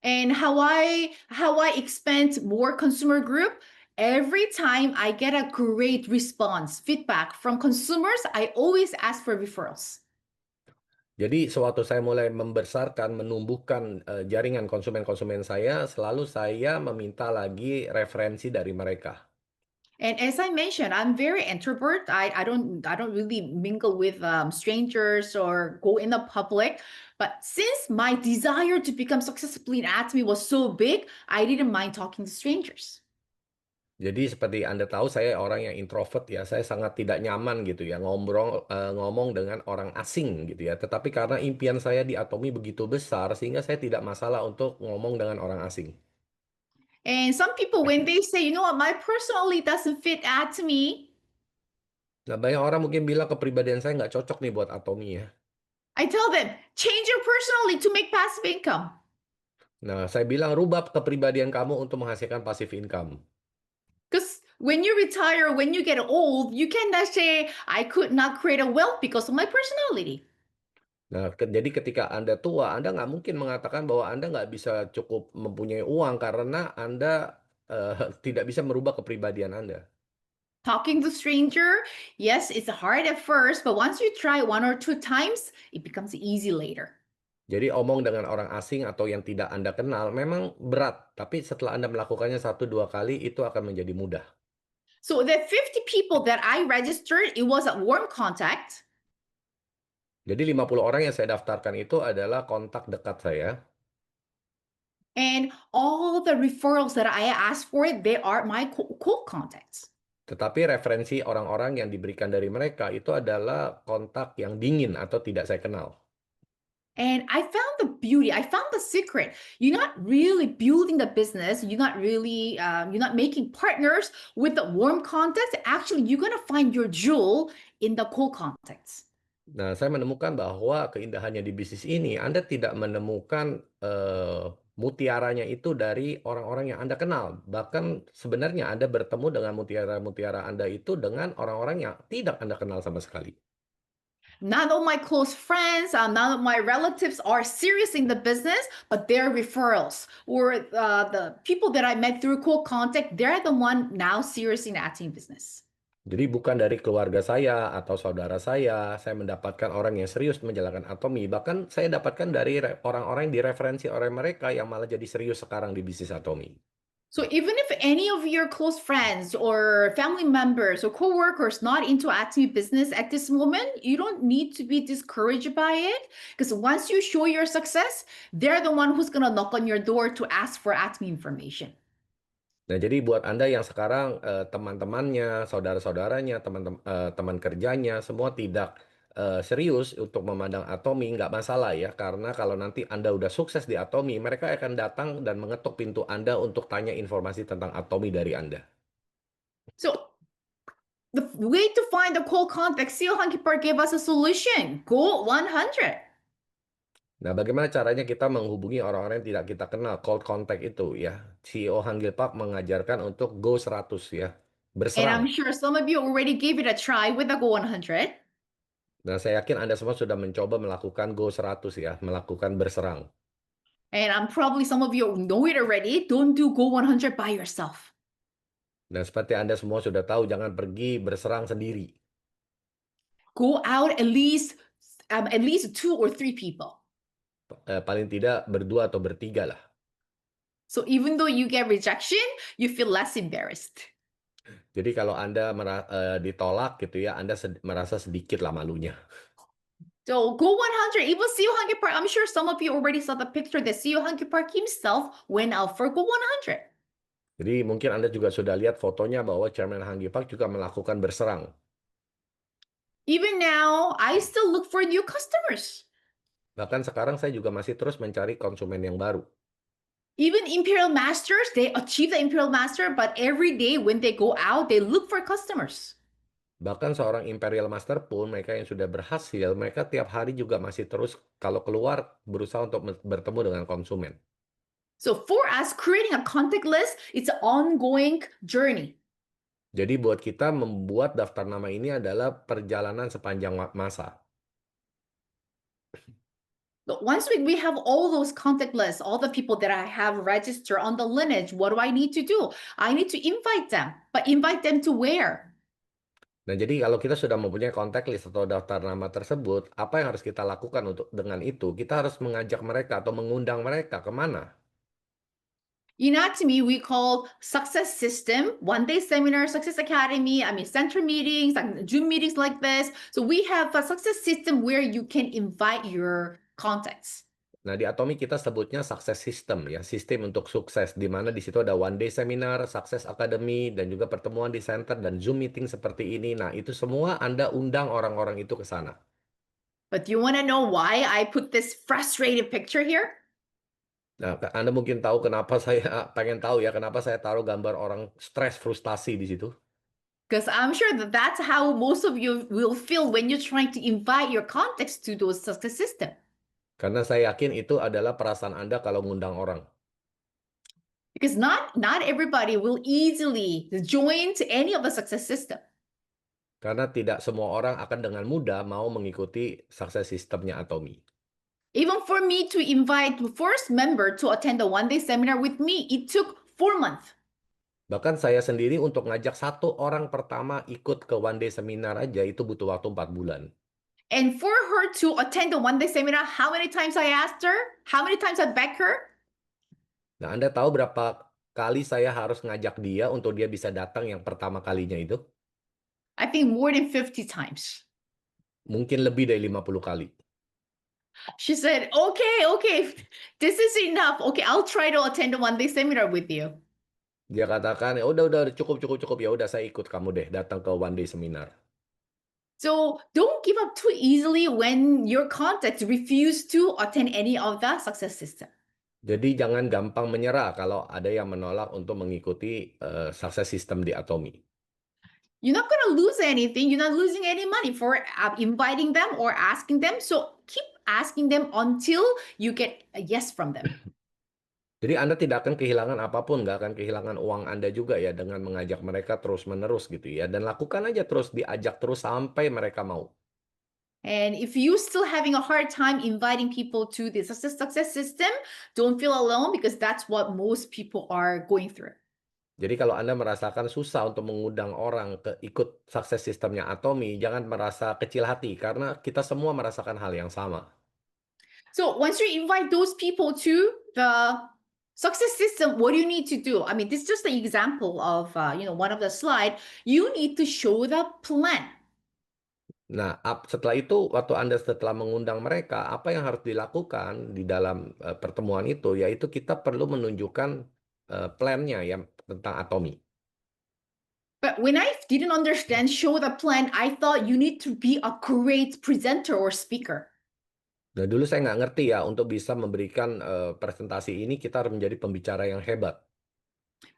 And how I expand more consumer group, every time I get a great response, feedback from consumers, I always ask for referrals. Jadi sewaktu saya mulai membesarkan, menumbuhkan jaringan konsumen-konsumen saya, selalu saya meminta lagi referensi dari mereka. And as I mentioned, I'm very introvert. I don't really mingle with strangers or go in the public. But since my desire to become successfully in Atomy was so big, I didn't mind talking to strangers. Jadi seperti Anda tahu saya orang yang introvert ya, saya sangat tidak nyaman gitu ya ngomong dengan orang asing gitu ya. Tetapi karena impian saya di Atomi begitu besar sehingga saya tidak masalah untuk ngomong dengan orang asing. And some people, when they say, you know what, my personality doesn't fit Atomy, Nah, banyak orang mungkin bilang kepribadian saya nggak cocok nih buat Atomi ya. I tell them, change your personality to make passive income. Nah, saya bilang rubah kepribadian kamu untuk menghasilkan passive income. Because when you retire, when you get old, you cannot say, I could not create a wealth because of my personality. Nah, jadi ketika Anda tua, Anda nggak mungkin mengatakan bahwa Anda nggak bisa cukup mempunyai uang karena Anda tidak bisa merubah kepribadian Anda. Talking to stranger, yes, it's hard at first, but once you try one or two times, it becomes easy later. Jadi omong dengan orang asing atau yang tidak Anda kenal memang berat, tapi setelah Anda melakukannya satu 2 kali itu akan menjadi mudah. So the 50 people that I registered, it was a warm contact. Jadi 50 orang yang saya daftarkan itu adalah kontak dekat saya, And all the referrals that I asked for, they are my cold contacts. tetapi referensi orang-orang yang diberikan dari mereka itu adalah kontak yang dingin atau tidak saya kenal. And I found the beauty. I found the secret. You're not really building the business. You're not making partners with the warm contacts. Actually, you're gonna find your jewel in the cold contacts. Nah, saya menemukan bahwa keindahannya di bisnis ini, Anda tidak menemukan mutiaranya itu dari orang-orang yang Anda kenal. Bahkan sebenarnya Anda bertemu dengan mutiara-mutiara Anda itu dengan orang-orang yang tidak Anda kenal sama sekali. Not all my close friends, none of my relatives are serious in the business, but they're referrals or the people that I met through cold contact. They're the one now serious in acting business. Jadi bukan dari keluarga saya atau saudara saya mendapatkan orang yang serius menjalankan Atomi. Bahkan saya dapatkan dari orang-orang yang direferensi oleh mereka yang malah jadi serius sekarang di bisnis Atomi. So even if any of your close friends or family members or coworkers not into acting business at this moment, you don't need to be discouraged by it because once you show your success, they're the one who's gonna knock on your door to ask for acting information. Nah, jadi buat Anda yang sekarang, teman-temannya, saudara-saudaranya, teman kerjanya, semua tidak, serius untuk memandang Atomi, nggak masalah ya, karena kalau nanti Anda udah sukses di Atomi, mereka akan datang dan mengetuk pintu Anda untuk tanya informasi tentang Atomi dari Anda. So the way to find the cold contact, CEO Hunky Park gave us a solution. Go 100. Nah, bagaimana caranya kita menghubungi orang-orang yang tidak kita kenal, cold contact itu ya. CEO Hangil Park mengajarkan untuk go 100 ya, And berserang. I'm sure some of you already gave it a try with the Go 100. Nah, saya yakin Anda semua sudah mencoba melakukan go 100 ya, melakukan berserang. And I'm probably some of you know it already. Don't do Go 100 by yourself. Dan seperti Anda semua sudah tahu, jangan pergi berserang sendiri. Go out at least two or three people. Paling tidak berdua atau bertiga lah. So even though you get rejection, you feel less embarrassed. Jadi kalau Anda ditolak gitu ya, Anda merasa sedikit lah malunya. So Go 100, even CEO Hunky Park, I'm sure some of you already saw the picture that CEO Hunky Park himself went out for Go 100. Jadi mungkin Anda juga sudah lihat fotonya bahwa Chairman Hanggi Park juga melakukan berserang. Even now, I still look for new customers. Bahkan sekarang saya juga masih terus mencari konsumen yang baru. Even Imperial Masters, they achieve the Imperial Master, but every day when they go out, they look for customers. Bahkan seorang Imperial Master pun, mereka yang sudah berhasil, mereka tiap hari juga masih terus kalau keluar berusaha untuk bertemu dengan konsumen. So for us, creating a contact list, it's an ongoing journey. Jadi buat kita membuat daftar nama ini adalah perjalanan sepanjang masa. But once we have all those contact lists, all the people that I have registered on the lineage, what do I need to do? I need to invite them. But invite them to where? Nah, jadi kalau kita sudah mempunyai kontak list atau daftar nama tersebut, apa yang harus kita lakukan untuk dengan itu? Kita harus mengajak mereka atau mengundang mereka ke mana? To me, we call success system, one day seminar, success academy, center meetings, like Zoom meetings like this. So we have a success system where you can invite your contacts. Nah, di Atomi kita sebutnya success system ya, sistem untuk sukses di mana di situ ada one day seminar, success academy dan juga pertemuan di center dan Zoom meeting seperti ini. Nah, itu semua Anda undang orang-orang itu ke sana. But do you want to know why I put this frustrated picture here? Nah, Anda mungkin tahu kenapa saya pengen tahu ya, kenapa saya taruh gambar orang stres, frustasi di situ. Because I'm sure that that's how most of you will feel when you're trying to invite your contacts to those success system. Karena saya yakin itu adalah perasaan Anda kalau ngundang orang. Because not everybody will easily join to any of the success system. Karena tidak semua orang akan dengan mudah mau mengikuti sukses sistemnya Atomi. Even for me to invite the first member to attend the one-day seminar with me, it took 4 months. Bahkan saya sendiri untuk ngajak satu orang pertama ikut ke one day seminar aja itu butuh waktu 4 bulan. And for her to attend the one-day seminar, how many times I asked her? How many times I begged her? Nah, Anda tahu berapa kali saya harus ngajak dia untuk dia bisa datang yang pertama kalinya itu? I think more than 50 times. Mungkin lebih dari 50 kali. She said, okay, this is enough. Okay, I'll try to attend the one-day seminar with you. Dia katakan, "Ya udah cukup. Ya udah saya ikut kamu deh datang ke one day seminar." So don't give up too easily when your contacts refuse to attend any of the success system. Jadi jangan gampang menyerah kalau ada yang menolak untuk mengikuti sukses system di Atomi. You're not going to lose anything. You're not losing any money for inviting them or asking them. So keep asking them until you get a yes from them. Jadi Anda tidak akan kehilangan apapun, nggak akan kehilangan uang Anda juga ya dengan mengajak mereka terus-menerus gitu ya. Dan lakukan aja terus, diajak terus sampai mereka mau. And if you still having a hard time inviting people to the success system, don't feel alone because that's what most people are going through. Jadi kalau Anda merasakan susah untuk mengundang orang ke ikut sukses sistemnya Atomi, jangan merasa kecil hati karena kita semua merasakan hal yang sama. So once you invite those people to the success system, what do you need to do? This is just an example of one of the slide. You need to show the plan. Nah, setelah itu waktu Anda setelah mengundang mereka, apa yang harus dilakukan di dalam pertemuan itu, yaitu kita perlu menunjukkan plan-nya ya tentang Atomi. But when I didn't understand show the plan, I thought you need to be a great presenter or speaker. Nah, dulu saya nggak ngerti ya, untuk bisa memberikan presentasi ini kita harus menjadi pembicara yang hebat.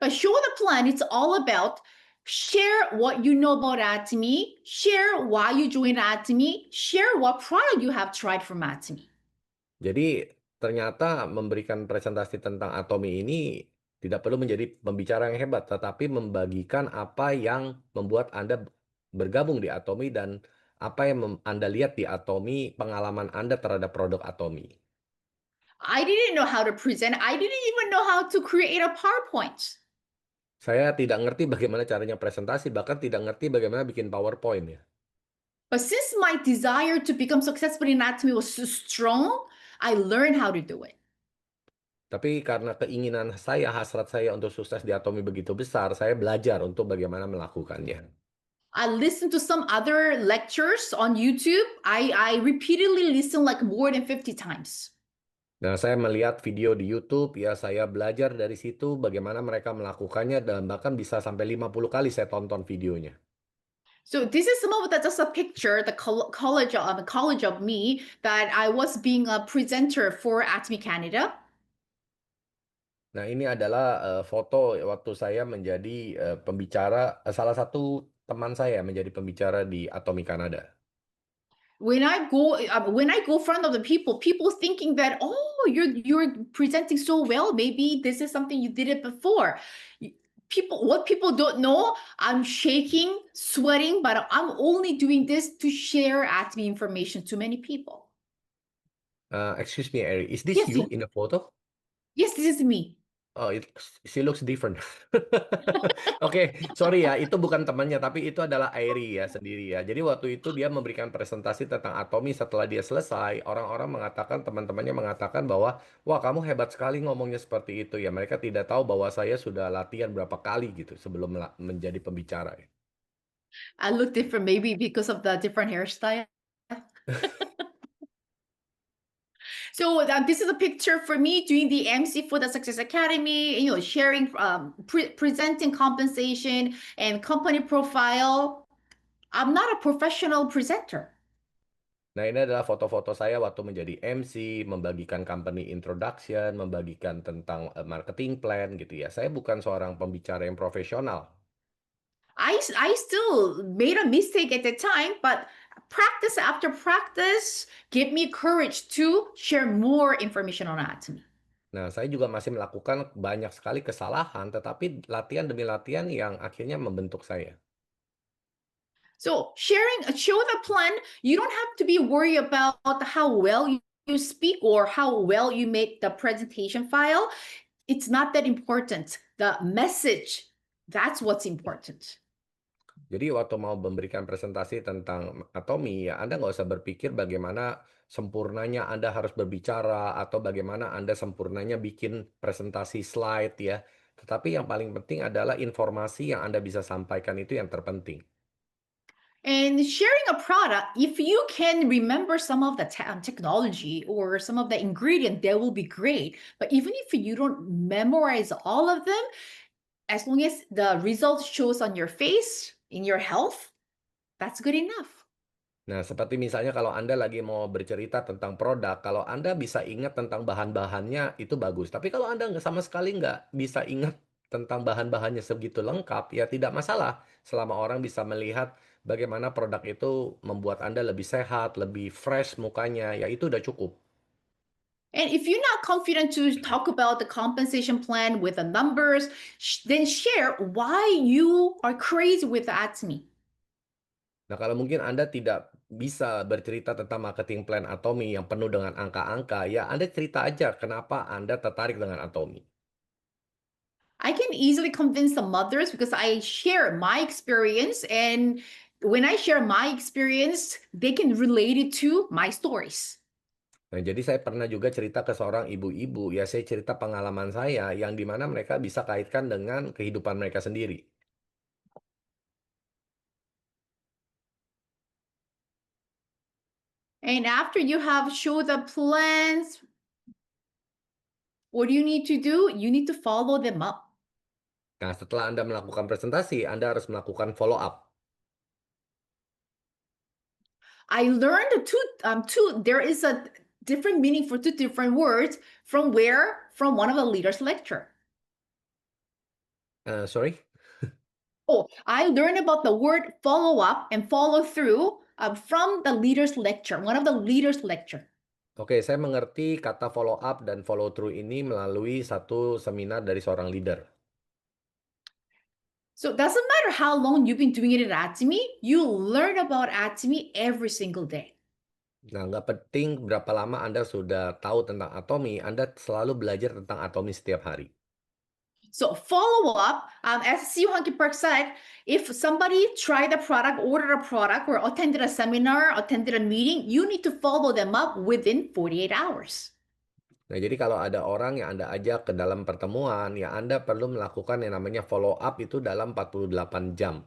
But show the plan, it's all about share what you know about Atomy, share why you joined Atomy, share what product you have tried from Atomy. Jadi ternyata memberikan presentasi tentang Atomi ini tidak perlu menjadi pembicara yang hebat, tetapi membagikan apa yang membuat Anda bergabung di Atomi dan apa yang Anda lihat di Atomi, pengalaman Anda terhadap produk Atomi. I didn't know how to present. I didn't even know how to create a PowerPoint. Saya tidak ngerti bagaimana caranya presentasi, bahkan tidak ngerti bagaimana bikin PowerPoint ya. But since my desire to become successful in Atomy was so strong, I learned how to do it. Tapi karena keinginan saya, hasrat saya untuk sukses di Atomi begitu besar, saya belajar untuk bagaimana melakukannya. I listened to some other lectures on YouTube. I repeatedly listened like more than 50 times. Nah, saya melihat video di YouTube, ya saya belajar dari situ bagaimana mereka melakukannya dan bahkan bisa sampai 50 kali saya tonton videonya. So this is some of the just a picture, the college of me that I was being a presenter for Atomy Canada. Nah, ini adalah foto waktu saya menjadi pembicara, salah satu teman saya menjadi pembicara di Atomy Canada. When I go front of the people thinking that, oh, you're presenting so well, maybe this is something you did it before. What people don't know, I'm shaking, sweating, but I'm only doing this to share Atomy information to many people. Excuse me, Eri, is this Yes, you in the photo? yes, this is me. Oh, she looks different. Oke, sorry ya, itu bukan temannya, tapi itu adalah Airi ya sendiri ya. Jadi waktu itu dia memberikan presentasi tentang Atomi, setelah dia selesai, orang-orang mengatakan, teman-temannya mengatakan bahwa, wah kamu hebat sekali ngomongnya seperti itu ya. Mereka tidak tahu bahwa saya sudah latihan berapa kali gitu sebelum menjadi pembicara ya. I look different maybe because of the different hairstyle. So this is a picture for me doing the MC for the Success Academy, sharing, presenting compensation and company profile. I'm not a professional presenter. Nah, ini adalah foto-foto saya waktu menjadi MC, membagikan company introduction, membagikan tentang marketing plan gitu ya. Saya bukan seorang pembicara yang profesional. I still made a mistake at the time, but practice after practice gave me courage to share more information on anatomy. Nah, saya juga masih melakukan banyak sekali kesalahan, tetapi latihan demi latihan yang akhirnya membentuk saya. So show the plan. You don't have to be worried about how well you speak or how well you make the presentation file. It's not that important. The message, that's what's important. Jadi waktu mau memberikan presentasi tentang atomi, ya Anda nggak usah berpikir bagaimana sempurnanya Anda harus berbicara atau bagaimana Anda sempurnanya bikin presentasi slide ya. Tetapi yang paling penting adalah informasi yang Anda bisa sampaikan itu yang terpenting. And sharing a product, if you can remember some of the technology or some of the ingredient, that will be great. But even if you don't memorize all of them, as long as the result shows on your face, in your health, that's good enough. Nah, seperti misalnya kalau Anda lagi mau bercerita tentang produk, kalau Anda bisa ingat tentang bahan-bahannya, itu bagus. Tapi kalau Anda nggak sama sekali nggak bisa ingat tentang bahan-bahannya segitu lengkap, ya tidak masalah. Selama orang bisa melihat bagaimana produk itu membuat Anda lebih sehat, lebih fresh mukanya, ya itu udah cukup. And if you're not confident to talk about the compensation plan with the numbers, then share why you are crazy with the ATME. Nah, kalau mungkin Anda tidak bisa bercerita tentang marketing plan Atomi yang penuh dengan angka-angka, ya Anda cerita aja kenapa Anda tertarik dengan Atomi. I can easily convince the mothers because I share my experience. And when I share my experience, they can relate it to my stories. Nah, jadi saya pernah juga cerita ke seorang ibu-ibu, ya saya cerita pengalaman saya yang dimana mereka bisa kaitkan dengan kehidupan mereka sendiri. And after you have show the plans, what do you need to do? You need to follow them up. Nah, setelah Anda melakukan presentasi, Anda harus melakukan follow up. I learned there is a different meaning for two different words from where? From one of the leaders' lecture. Sorry? Oh, I learned about the word follow up and follow through from the leader's lecture, one of the leader's lecture. Oke, saya mengerti kata follow up dan follow through ini melalui satu seminar dari seorang leader. So it doesn't matter how long you've been doing it at Atomy, you learn about Atomy every single day. Nah, nggak penting berapa lama Anda sudah tahu tentang Atomi, Anda selalu belajar tentang Atomi setiap hari. So follow up, as CEO Hunky Park said, if somebody tried the product, ordered a product, or attended a seminar, attended a meeting, you need to follow them up within 48 hours. Nah, jadi kalau ada orang yang Anda ajak ke dalam pertemuan, ya Anda perlu melakukan yang namanya follow up itu dalam 48 jam.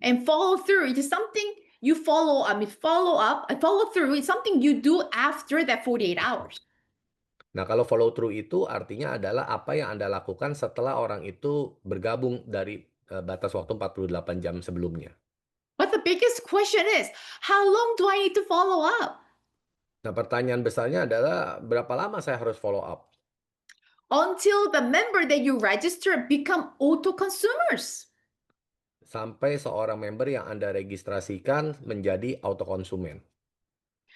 And follow through, it is something you follow, follow up, and follow through, it's something you do after that 48 hours. Nah, kalau follow through itu artinya adalah apa yang Anda lakukan setelah orang itu bergabung dari batas waktu 48 jam sebelumnya. But the biggest question is, how long do I need to follow up? Nah, pertanyaan besarnya adalah berapa lama saya harus follow up? Until the member that you register become auto consumers. Sampai seorang member yang Anda registrasikan menjadi autokonsumen.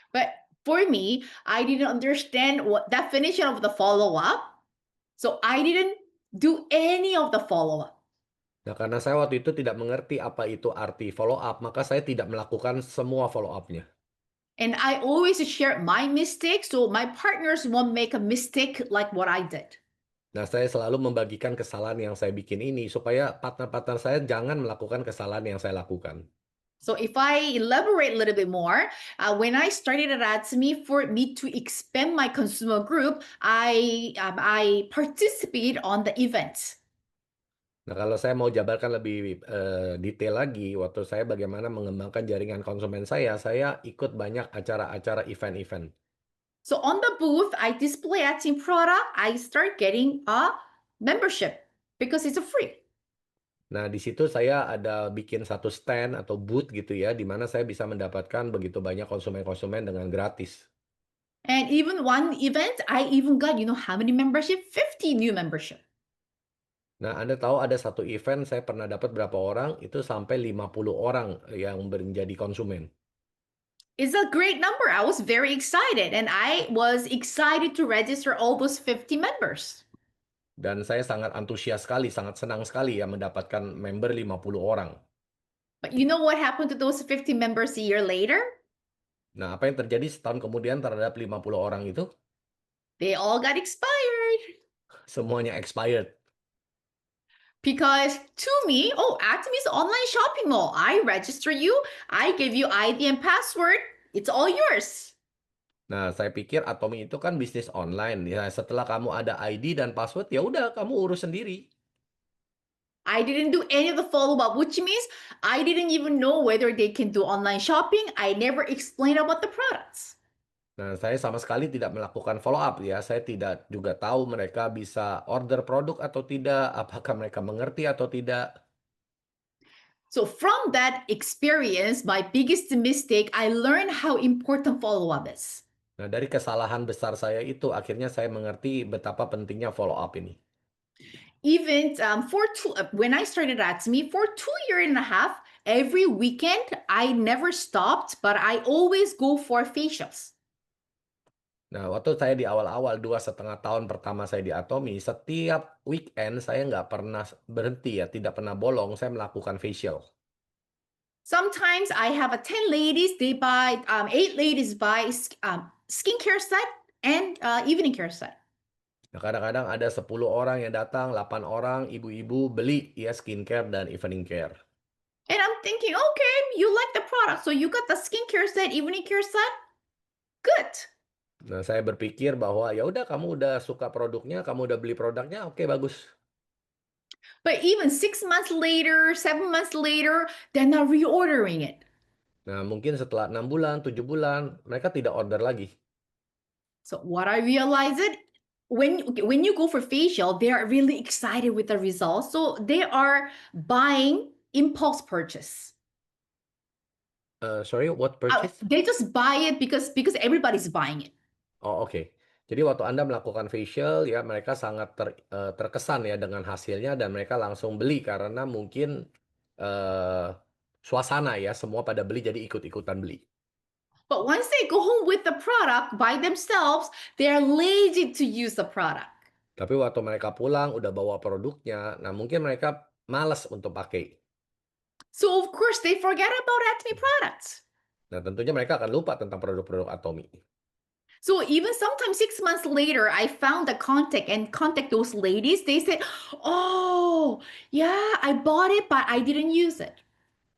But for me, I didn't understand what definition of the follow up. So I didn't do any of the follow up. Nah, karena saya waktu itu tidak mengerti apa itu arti follow up, maka saya tidak melakukan semua follow up-nya. And I always share my mistakes so my partners won't make a mistake like what I did. Nah, saya selalu membagikan kesalahan yang saya bikin ini supaya partner-partner saya jangan melakukan kesalahan yang saya lakukan. So if I elaborate a little bit more, when I started at Atomy, for me to expand my consumer group, I participate on the events. Nah, kalau saya mau jabarkan lebih detail lagi, waktu saya bagaimana mengembangkan jaringan konsumen saya ikut banyak acara-acara event-event. So on the booth, I display Atomy product. I start getting a membership because it's a free. Nah, di situ saya ada bikin satu stand atau booth gitu ya, di mana saya bisa mendapatkan begitu banyak konsumen-konsumen dengan gratis. And even one event, I even got, how many membership? 50 new membership. Nah, Anda tahu ada satu event saya pernah dapat berapa orang, itu sampai 50 orang yang menjadi konsumen. It's a great number. I was very excited and I was excited to register all those 50 members. Dan saya sangat antusias sekali, sangat senang sekali ya mendapatkan member 50 orang. But you know what happened to those 50 members a year later? Nah, apa yang terjadi setahun kemudian terhadap 50 orang itu? They all got expired. Semuanya expired. Because to me, oh, Atomy is online shopping mall. I register you, I give you ID and password, it's all yours. Nah, saya pikir Atomi itu kan bisnis online. Ya, setelah kamu ada ID dan password, ya udah kamu urus sendiri. I didn't do any of the follow up, which means I didn't even know whether they can do online shopping. I never explained about the products. Nah, saya sama sekali tidak melakukan follow up ya. Saya tidak juga tahu mereka bisa order produk atau tidak, apakah mereka mengerti atau tidak. So, from that experience, my biggest mistake, I learned how important follow up is. Nah, dari kesalahan besar saya itu, akhirnya saya mengerti betapa pentingnya follow up ini. Even when I started at me for 2 years and a half, every weekend I never stopped, but I always go for facials. Nah, waktu saya di awal-awal 2,5 tahun pertama saya di Atomi, setiap weekend saya nggak pernah berhenti ya, tidak pernah bolong, saya melakukan facial. Sometimes I have a 10 ladies, they buy, 8 ladies buy skincare set and evening care set. Nah, kadang-kadang ada 10 orang yang datang, 8 orang ibu-ibu beli ya skincare dan evening care. And I'm thinking, okay, you like the product. So you got the skincare set, evening care set. Good. Nah, saya berpikir bahwa ya udah kamu udah suka produknya, kamu udah beli produknya, oke bagus. But even 6 months later, 7 months later, they're not reordering it. Nah, mungkin setelah 6 bulan, 7 bulan, mereka tidak order lagi. So what I realized it when you go for facial, they are really excited with the results. So they are buying impulse purchase. Sorry, what purchase? They just buy it because everybody's buying it. Oh, oke. Jadi waktu Anda melakukan facial ya mereka sangat terkesan ya dengan hasilnya dan mereka langsung beli karena mungkin, eee, suasana ya semua pada beli jadi ikut-ikutan beli. But once they go home with the product by themselves, they're lazy to use the product. Tapi waktu mereka pulang udah bawa produknya, nah mungkin mereka malas untuk pakai. So of course they forget about Acme products. Nah tentunya mereka akan lupa tentang produk-produk Atomy. So even sometimes 6 months later, I found the contact those ladies. They said, "Oh, yeah, I bought it, but I didn't use it."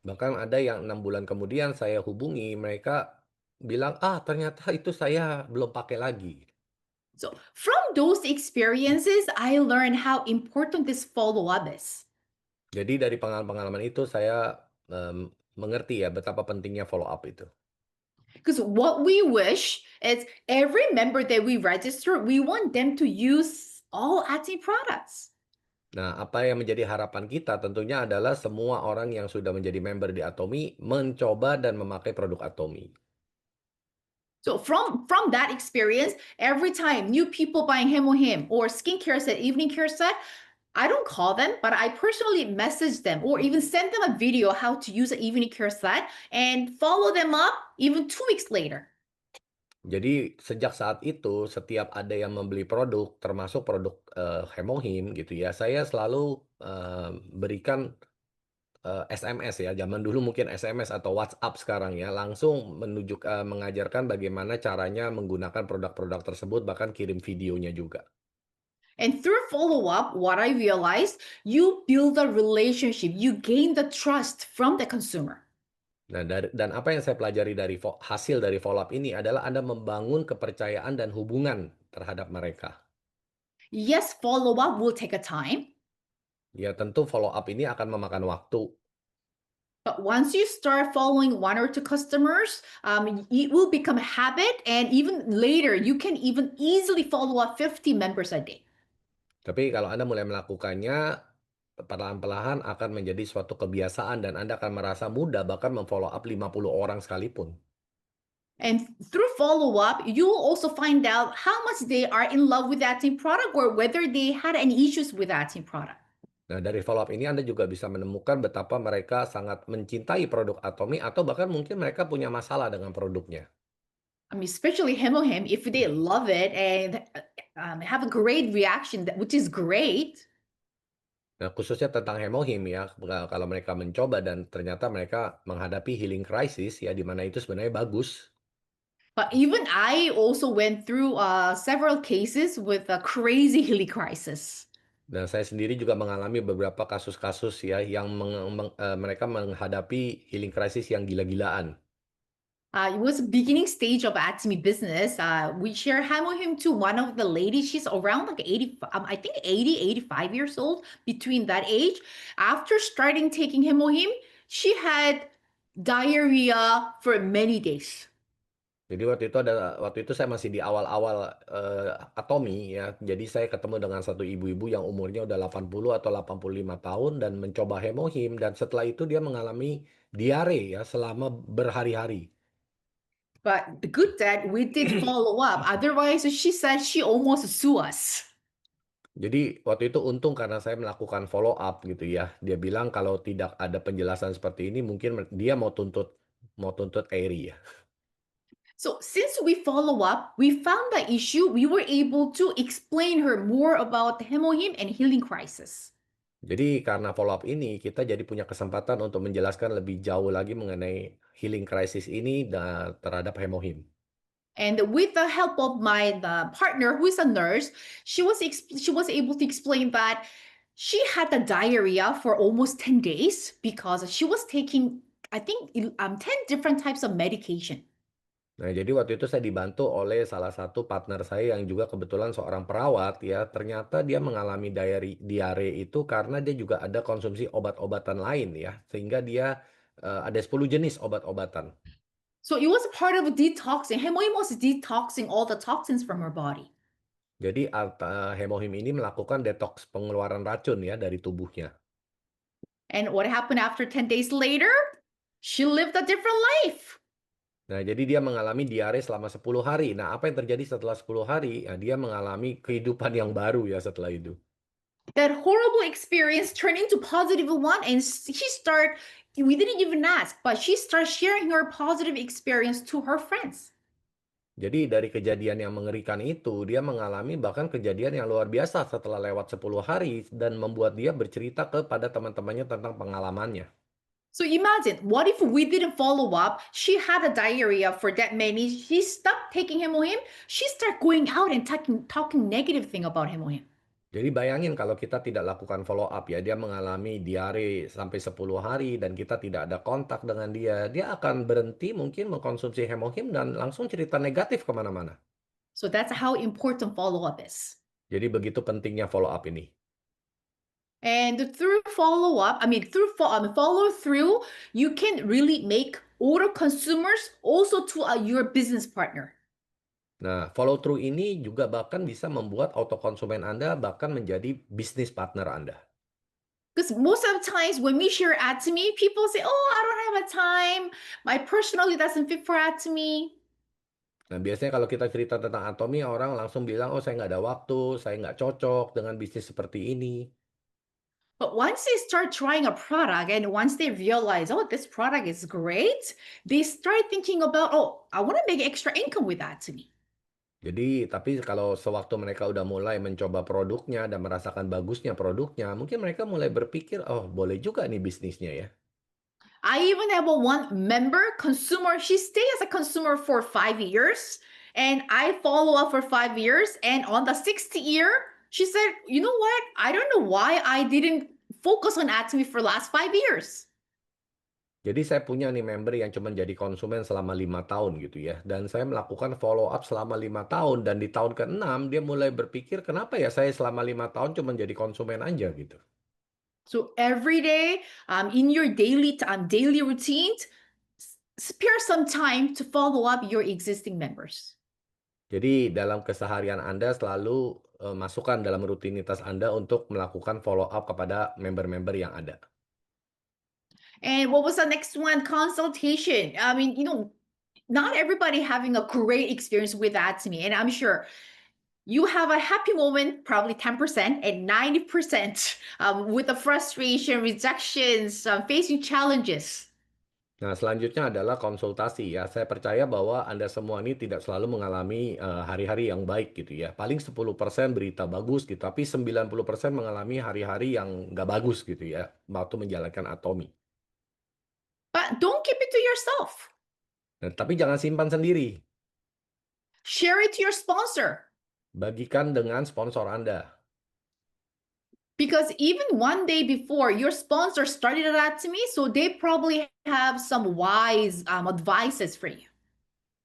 Bahkan ada yang 6 bulan kemudian saya hubungi, mereka bilang, "Ah ternyata itu saya belum pakai lagi." So from those experiences, I learned how important this follow up is. Jadi dari pengalaman-pengalaman itu saya, mengerti ya betapa pentingnya follow up itu. Because what we wish is every member that we register, we want them to use all Etsy products. Nah, apa yang menjadi harapan kita tentunya adalah semua orang yang sudah menjadi member di Atomy mencoba dan memakai produk Atomy. So from that experience, every time new people buying Hemohim or skincare set, evening care set, I don't call them, but I personally message them or even send them a video how to use an evening care set and follow them up even 2 weeks later. Jadi sejak saat itu setiap ada yang membeli produk termasuk produk, Hemohim gitu ya, saya selalu, berikan, SMS ya, zaman dulu mungkin SMS atau WhatsApp sekarang ya, langsung mengajarkan bagaimana caranya menggunakan produk-produk tersebut bahkan kirim videonya juga. And through follow up, what I realized, you build a relationship, you gain the trust from the consumer. Nah, dan apa yang saya pelajari dari hasil dari follow up ini adalah Anda membangun kepercayaan dan hubungan terhadap mereka. Yes, follow up will take a time, Ya, tentu follow up ini akan memakan waktu. but once you start following one or two customers, it will become a habit. And even later, you can even easily follow up 50 members a day. Tapi kalau Anda mulai melakukannya, perlahan-lahan akan menjadi suatu kebiasaan dan Anda akan merasa mudah bahkan memfollow up 50 orang sekalipun. And through follow up, you will also find out how much they are in love with that team product or whether they had any issues with that team product. Nah, dari follow up ini Anda juga bisa menemukan betapa mereka sangat mencintai produk Atomy atau bahkan mungkin mereka punya masalah dengan produknya. I mean, especially Hemohim, if they love it and have a great reaction, which is great. Nah, khususnya tentang hemohim ya, kalau mereka mencoba dan ternyata mereka menghadapi healing crisis ya, di mana itu sebenarnya bagus. But even I also went through several cases with a crazy hilly crisis. Dan saya sendiri juga mengalami beberapa kasus-kasus ya yang mereka menghadapi healing crisis yang gila-gilaan. It was beginning stage of Atomy business. We share Hemohim to one of the ladies. She's around like 80, I think 80, 85 years old, between that age. After starting taking Hemohim, she had diarrhea for many days. Jadi waktu itu saya masih di awal-awal Atomy ya. Jadi saya ketemu dengan satu ibu-ibu yang umurnya udah 80 atau 85 tahun dan mencoba hemohim dan setelah itu dia mengalami diare ya selama berhari-hari. But the good that we did follow up. Otherwise, she said she almost sue us. Jadi waktu itu untung karena saya melakukan follow up gitu ya. Dia bilang kalau tidak ada penjelasan seperti ini mungkin dia mau tuntut Eri ya. So since we follow up, we found the issue. We were able to explain her more about the hemohim and healing crisis. Jadi karena follow up ini kita jadi punya kesempatan untuk menjelaskan lebih jauh lagi mengenai healing crisis ini terhadap hemohim. And with the help of the partner, who is a nurse, she was able to explain that she had the diarrhea for almost 10 days because she was taking, I think, 10 different types of medication. Nah, jadi waktu itu saya dibantu oleh salah satu partner saya yang juga kebetulan seorang perawat ya. Ternyata dia mengalami diare itu karena dia juga ada konsumsi obat-obatan lain ya. Sehingga dia ada 10 jenis obat-obatan. So it was part of detoxing. Hemohim was detoxing all the toxins from her body. Jadi hemohim ini melakukan detoks pengeluaran racun ya dari tubuhnya. And what happened after 10 days later? She lived a different life. Nah, jadi dia mengalami diare selama 10 hari. Nah, apa yang terjadi setelah 10 hari? Ya, dia mengalami kehidupan yang baru ya setelah itu. That horrible experience turned into positive one, and we didn't even ask, but she started sharing her positive experience to her friends. Jadi dari kejadian yang mengerikan itu, dia mengalami bahkan kejadian yang luar biasa setelah lewat 10 hari dan membuat dia bercerita kepada teman-temannya tentang pengalamannya. So imagine, what if we didn't follow up? She had a diarrhea for that many. She stopped taking hemohim. She started going out and talking negative thing about hemohim. Jadi bayangin kalau kita tidak lakukan follow up ya, dia mengalami diare sampai 10 hari dan kita tidak ada kontak dengan dia, dia akan berhenti mungkin mengkonsumsi hemohim dan langsung cerita negatif kemana-mana. So that's how important follow up is. Jadi begitu pentingnya follow up ini. And through follow up, I mean, through follow through, you can really make older consumers also to your business partner. Nah, follow through ini juga bahkan bisa membuat auto konsumen Anda bahkan menjadi bisnis partner Anda. Because most of the times when we share ad to me, people say, "Oh, I don't have a time. My personality doesn't fit for ad to me." Nah, biasanya kalau kita cerita tentang Atomy, orang langsung bilang, oh saya nggak ada waktu, saya nggak cocok dengan bisnis seperti ini. But once they start trying a product and once they realize, oh, this product is great, they start thinking about, oh, I want to make extra income with that to me. Jadi, tapi kalau sewaktu mereka udah mulai mencoba produknya dan merasakan bagusnya produknya, mungkin mereka mulai berpikir, oh boleh juga nih bisnisnya ya. I even have one member consumer. She stayed as a consumer for 5 years, and I follow up for 5 years. And on the 6th year, She said, "You know what? I don't know why I didn't focus on Atomy for last 5 years." Jadi saya punya nih member yang cuma jadi konsumen selama 5 tahun gitu ya. Dan saya melakukan follow up selama 5 tahun. Dan di tahun ke-6 dia mulai berpikir kenapa ya saya selama 5 tahun cuma jadi konsumen aja gitu. So every day, in your daily routines, spare some time to follow up your existing members. Jadi dalam keseharian Anda selalu masukkan dalam rutinitas Anda untuk melakukan follow up kepada member-member yang ada. And what was the next one? Consultation. I mean, not everybody having a great experience with that to me. And I'm sure you have a happy moment, probably 10% and 90% with the frustration, rejections, facing challenges. Nah, selanjutnya adalah konsultasi ya. Saya percaya bahwa Anda semua ini tidak selalu mengalami hari-hari yang baik gitu ya. Paling 10% berita bagus gitu, tapi 90% mengalami hari-hari yang nggak bagus gitu ya, waktu menjalankan Atomi. But don't keep it to yourself. Nah, tapi jangan simpan sendiri. Share it to your sponsor. Bagikan dengan sponsor Anda. Because even one day before, your sponsor started that to me, so they probably have some wise advices for you.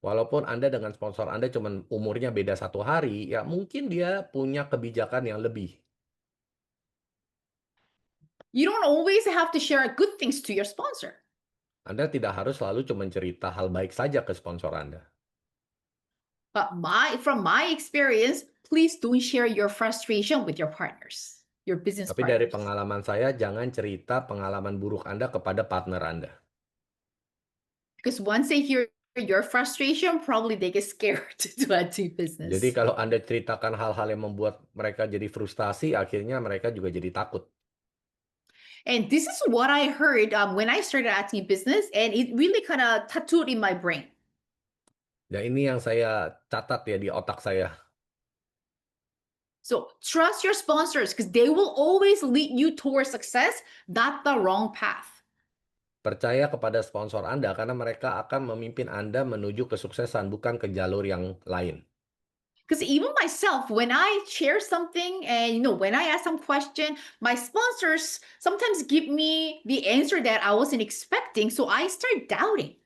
Walaupun Anda dengan sponsor Anda cuma umurnya beda 1 hari, ya mungkin dia punya kebijakan yang lebih. You don't always have to share good things to your sponsor. Anda tidak harus selalu cuma cerita hal baik saja ke sponsor Anda. But from my experience, please don't share your frustration with your partners, your business Tapi dari partners. pengalaman saya, jangan cerita pengalaman buruk Anda kepada partner Anda. Because once they hear your frustration, probably they get scared to do Jadi business. kalau Anda ceritakan hal-hal yang membuat mereka jadi frustasi, akhirnya mereka juga jadi takut. And this is what I heard when I started acting business, and it really kind of tattooed in my brain. Dan ini yang saya catat ya di otak saya. So trust your sponsors because they will always lead you towards success, not the wrong path. Percaya kepada sponsor Anda karena mereka akan memimpin Anda menuju kesuksesan, bukan ke jalur yang lain. Because even myself, when I share something and when I ask some question, my sponsors sometimes give me the answer that I wasn't expecting. So I start doubting.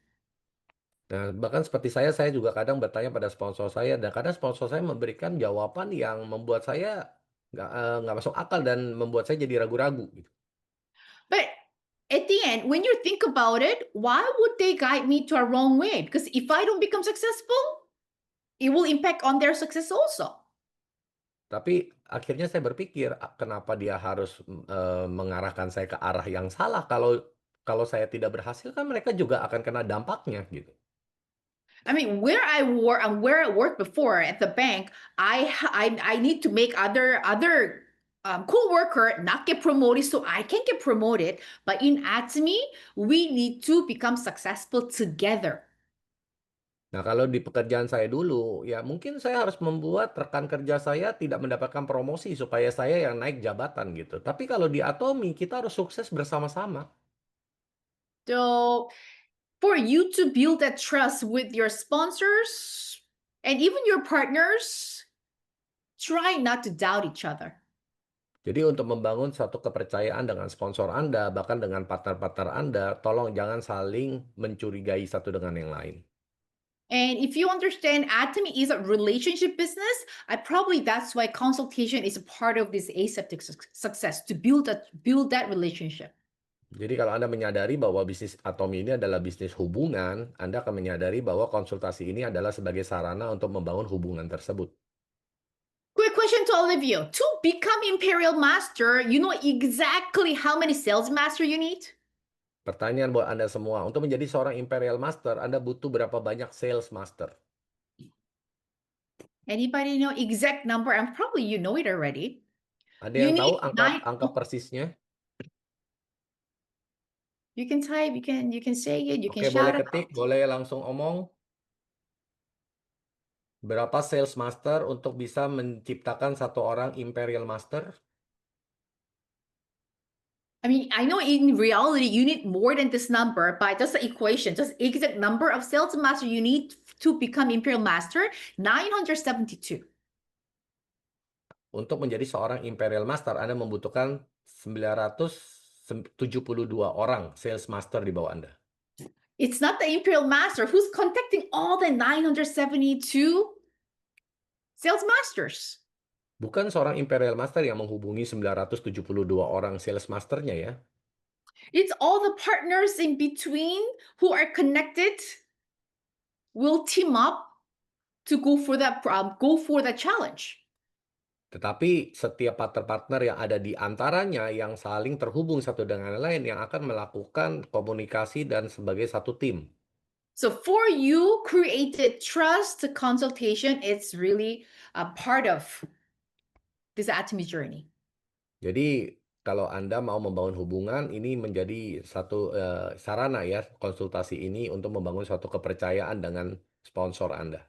Nah, bahkan seperti saya juga kadang bertanya pada sponsor saya, dan kadang sponsor saya memberikan jawaban yang membuat saya nggak masuk akal dan membuat saya jadi ragu-ragu gitu. But at the end, when you think about it, why would they guide me to a wrong way? Because if I don't become successful, it will impact on their success also. Tapi akhirnya saya berpikir, kenapa dia harus mengarahkan saya ke arah yang salah, kalau saya tidak berhasil kan mereka juga akan kena dampaknya gitu. I mean, where I worked before at the bank, I need to make other co-worker not get promoted so I can get promoted. But in Atomy, we need to become successful together. Nah, kalau di pekerjaan saya dulu, ya mungkin saya harus membuat rekan kerja saya tidak mendapatkan promosi supaya saya yang naik jabatan gitu. Tapi kalau di Atomi, kita harus sukses bersama-sama. So for you to build that trust with your sponsors and even your partners, try not to doubt each other. Jadi untuk membangun suatu kepercayaan dengan sponsor Anda, bahkan dengan partner-partner Anda, tolong jangan saling mencurigai satu dengan yang lain. And if you understand Atomy is a relationship business, that's why consultation is a part of this aseptic success to build that relationship. Jadi kalau Anda menyadari bahwa bisnis Atomi ini adalah bisnis hubungan, Anda akan menyadari bahwa konsultasi ini adalah sebagai sarana untuk membangun hubungan tersebut. Quick question to all of you. To become Imperial Master, you know exactly how many sales master you need? Pertanyaan buat Anda semua, untuk menjadi seorang Imperial Master, Anda butuh berapa banyak Sales Master? Anybody know exact number? And probably you know it already. Ada You yang tahu need nine. angka persisnya? You can type, you can say it, you can Oke, boleh shout it ketik, out. boleh langsung omong. Berapa Sales Master untuk bisa menciptakan satu orang Imperial Master? I mean, I know in reality you need more than this number, but just the equation, just exact number of sales master you need to become Imperial Master, 972. Untuk menjadi seorang Imperial Master, Anda membutuhkan 972 orang sales master di bawah Anda. It's not the Imperial Master who's contacting all the 972 sales masters. Bukan seorang Imperial Master yang menghubungi 972 orang sales masternya ya. It's all the partners in between who are connected will team up to go for that challenge. Tetapi setiap partner-partner yang ada di antaranya yang saling terhubung satu dengan lain yang akan melakukan komunikasi dan sebagai satu tim. So for you, created trust consultation, it's really a part of this Atomy journey. Jadi kalau Anda mau membangun hubungan, ini menjadi satu sarana ya konsultasi ini untuk membangun suatu kepercayaan dengan sponsor Anda.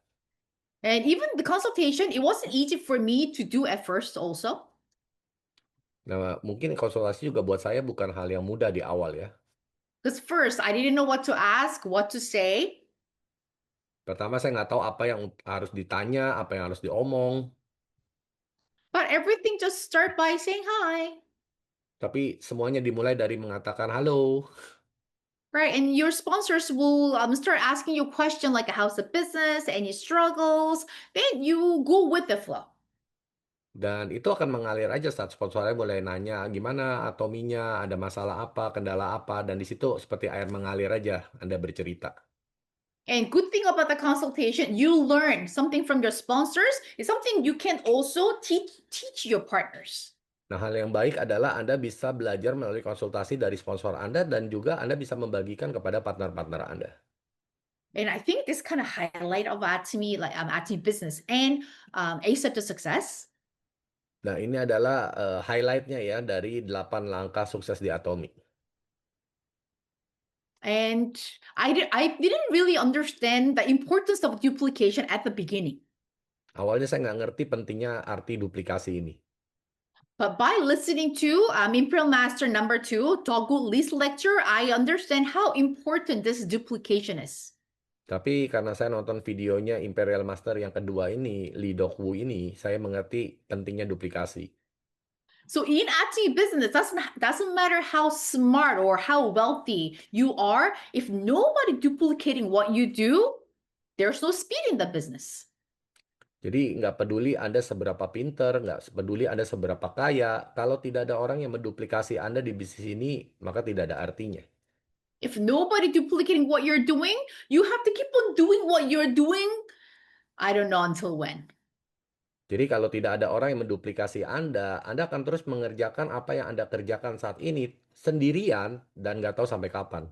And even the consultation, it wasn't easy for me to do at first also. Nah, mungkin konsultasi juga buat saya bukan hal yang mudah di awal ya. Because first, I didn't know what to ask, what to say. Pertama saya nggak tahu apa yang harus ditanya, apa yang harus diomong. But everything just start by saying hi, Tapi semuanya dimulai dari mengatakan halo. right? And your sponsors will start asking you question like how's the business, any struggles. Then you go with the flow. Dan itu akan mengalir aja saat sponsornya mulai nanya gimana atominya, ada masalah apa, kendala apa, dan di situ seperti air mengalir aja Anda bercerita. And good thing about the consultation, you learn something from your sponsors. It's something you can also teach your partners. Nah, hal yang baik adalah Anda bisa belajar melalui konsultasi dari sponsor Anda dan juga Anda bisa membagikan kepada partner-partner Anda. And I think this kind of highlight of Atomy, like Atomy business and ASAP to success. Nah, ini adalah highlight-nya ya dari 8 langkah sukses di Atomi. And I didn't really understand the importance of duplication at the beginning. Awalnya saya nggak ngerti pentingnya arti duplikasi ini. But by listening to Imperial Master number 2, Dogwood Lee's lecture, I understand how important this duplication is. Tapi karena saya nonton videonya Imperial Master yang kedua ini, Lee Dok-woo ini, saya mengerti pentingnya duplikasi. So in Atomy business, doesn't matter how smart or how wealthy you are, if nobody duplicating what you do, there's no speed in the business. Jadi nggak peduli Anda seberapa pinter, nggak peduli Anda seberapa kaya, kalau tidak ada orang yang menduplikasi Anda di bisnis ini, maka tidak ada artinya. If nobody duplicating what you're doing, you have to keep on doing what you're doing. I don't know until when. Jadi kalau tidak ada orang yang menduplikasi Anda akan terus mengerjakan apa yang Anda kerjakan saat ini sendirian dan nggak tahu sampai kapan.